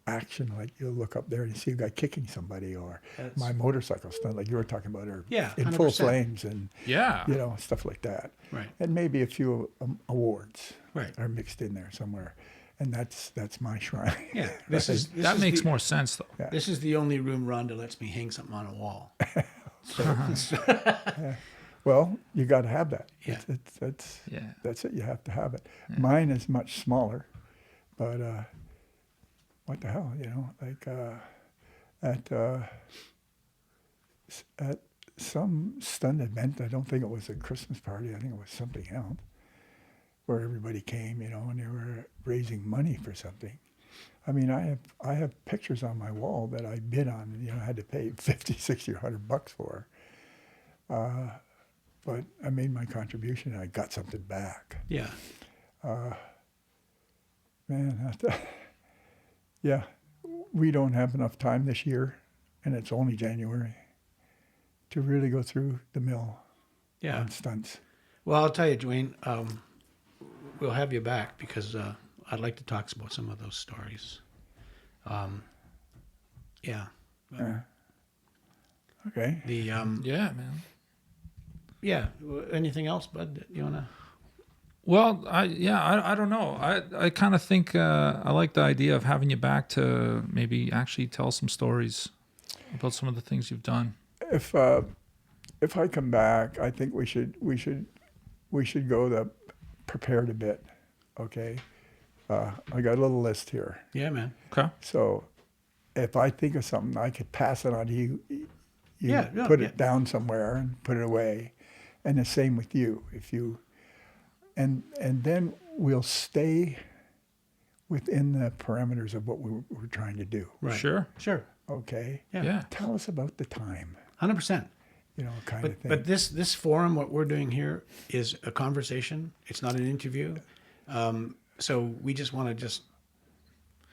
action, like you'll look up there and see a guy kicking somebody, or That's- my motorcycle stunt, like you were talking about, or Yeah, in full 100%. flames, and Yeah. you know, stuff like that. Right. And maybe a few awards Right. are mixed in there somewhere, and that's my shrine. Yeah. This is That makes more sense though. Yeah. This is the only room Rhonda lets me hang something on a wall. So, Well, you got to have that. Yeah. Yeah. That's it. You have to have it. Mine is much smaller, but what the hell, you know? Like at some stunt event, I don't think it was a Christmas party. I think it was something else, where everybody came, you know, and they were raising money for something. I mean, I have pictures on my wall that I bid on, and, you know, I had to pay 50, 60, or $100 for. But I made my contribution and I got something back. yeah. Man, yeah, we don't have enough time this year, and it's only January, to really go through the mill Yeah. on stunts. Well, I'll tell you, Dwayne, we'll have you back because I'd like to talk about some of those stories. Yeah. Okay. The Yeah, man. yeah. Anything else, Bud? That you wanna? Well, I don't know. I kind of think I like the idea of having you back to maybe actually tell some stories about some of the things you've done. If I come back, I think we should go the prepared a bit. Okay. I got a little list here. Yeah, man. Okay. So if I think of something, I could pass it on to you. You Yeah, no, put yeah. it down somewhere and put it away. And the same with you. If you, and then we'll stay within the parameters of what we're trying to do. Right. Sure. Sure. Okay. Yeah. Yeah. Tell us about the time. 100%. You know, kind of thing. But this forum, what we're doing here, is a conversation. It's not an interview. So we just want to just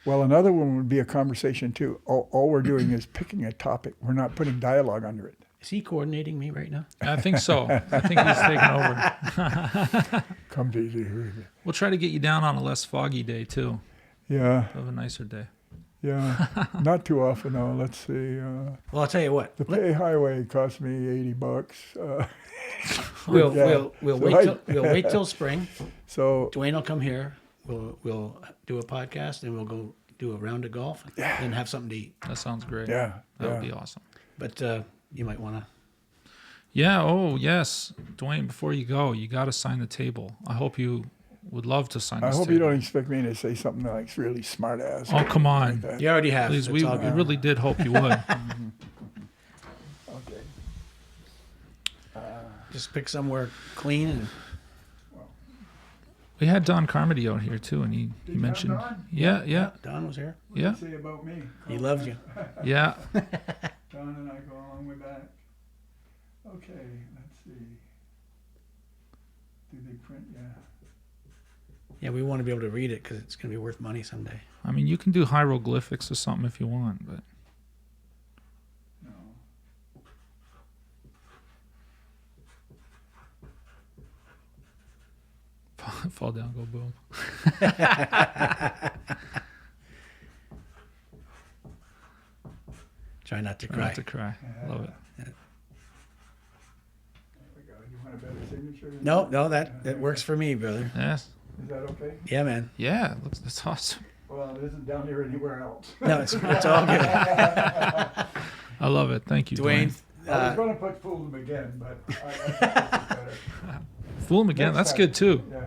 Well, another one would be a conversation too. All we're doing is picking a topic. We're not putting dialogue under it. Is he coordinating me right now? I think so. I think he's taking over. Come to you. We'll try to get you down on a less foggy day too. Yeah, Have a nicer day. yeah. Not too often though. Let's see. Well, I'll tell you what. The pay highway cost me $80. We'll Yeah. we'll So wait till spring. So Dwayne will come here. We'll do a podcast and we'll go do a round of golf and have something to eat. That sounds great. yeah, That would yeah. be awesome. But you might want to. Yeah. Oh, yes. Dwayne, before you go, you got to sign the table. I hope you would love to sign I this hope table. you don't expect me to say something like really smart ass. Oh, come on. Like that. You already have. Please, It's we all good. really did hope you would. Okay. Just pick somewhere clean and We had Don Carmody out here too, and he Did you mentioned, have Don? yeah, Don was here. What yeah, did you say about me? He loves you. yeah. Don and I go along with that. Okay, let's see. Do they print? Yeah. Yeah, we want to be able to read it because it's going to be worth money someday. I mean, you can do hieroglyphics or something if you want, but No. fall down, go boom. Try not to Try cry. not to cry. Love it. There we go. You want a better signature? No, that works for me, brother. Yes. Is that okay? Yeah, man. Yeah. Looks. That's awesome. Well, it isn't down here anywhere else. No, it's all good. I love it. Thank you, Dwayne, Dwayne. I was going to put fool them again, but I think this is better. Fool him again. Next That's time. good too. Yeah.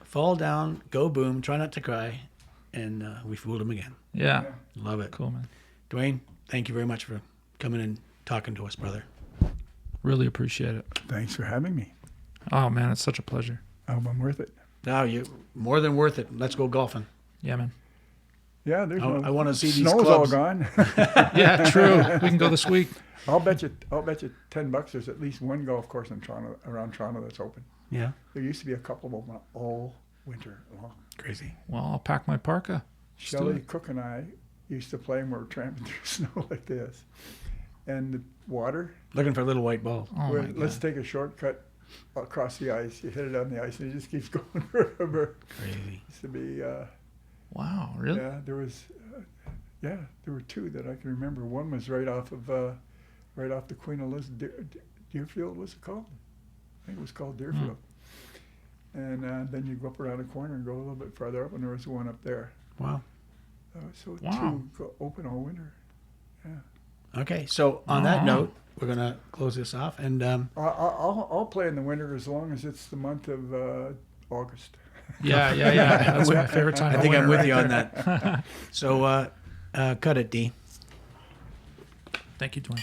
fall down, go boom, try not to cry, and we fooled him again. Yeah. Love it. Cool, man. Dwayne, thank you very much for coming and talking to us, brother. Really appreciate it. Thanks for having me. Oh man, it's such a pleasure. I hope I'm worth it. Now you more than worth it. Let's go golfing. Yeah, man. Yeah, there's no. I want to see these Snow's clubs. all gone. Yeah, true. We can go this week. I'll bet you $10. There's at least one golf course in Toronto, around Toronto, that's open. Yeah, There used to be a couple of them all winter long. crazy. Well, I'll pack my parka. Let's do Shelley it. Cook and I used to play and we were tramping through snow like this. And the water, Looking for a little white ball. Oh where- my let's god. take a shortcut across the ice. You hit it on the ice and it just keeps going forever. Crazy. Used to be, Wow, really? yeah, there were two that I can remember. One was right off the Queen Elizabeth, Deerfield, what's it called? I think it was called Deerfield. And then you go up around the corner and go a little bit farther up, and there was one up there. Wow. So Wow. two go open all winter. Okay, so on that Wow. note, we're gonna close this off, and I'll play in the winter as long as it's the month of August. Yeah. That's my favorite time. I of think I'm winter. with you on that. So cut it, D. Thank you, Dwayne.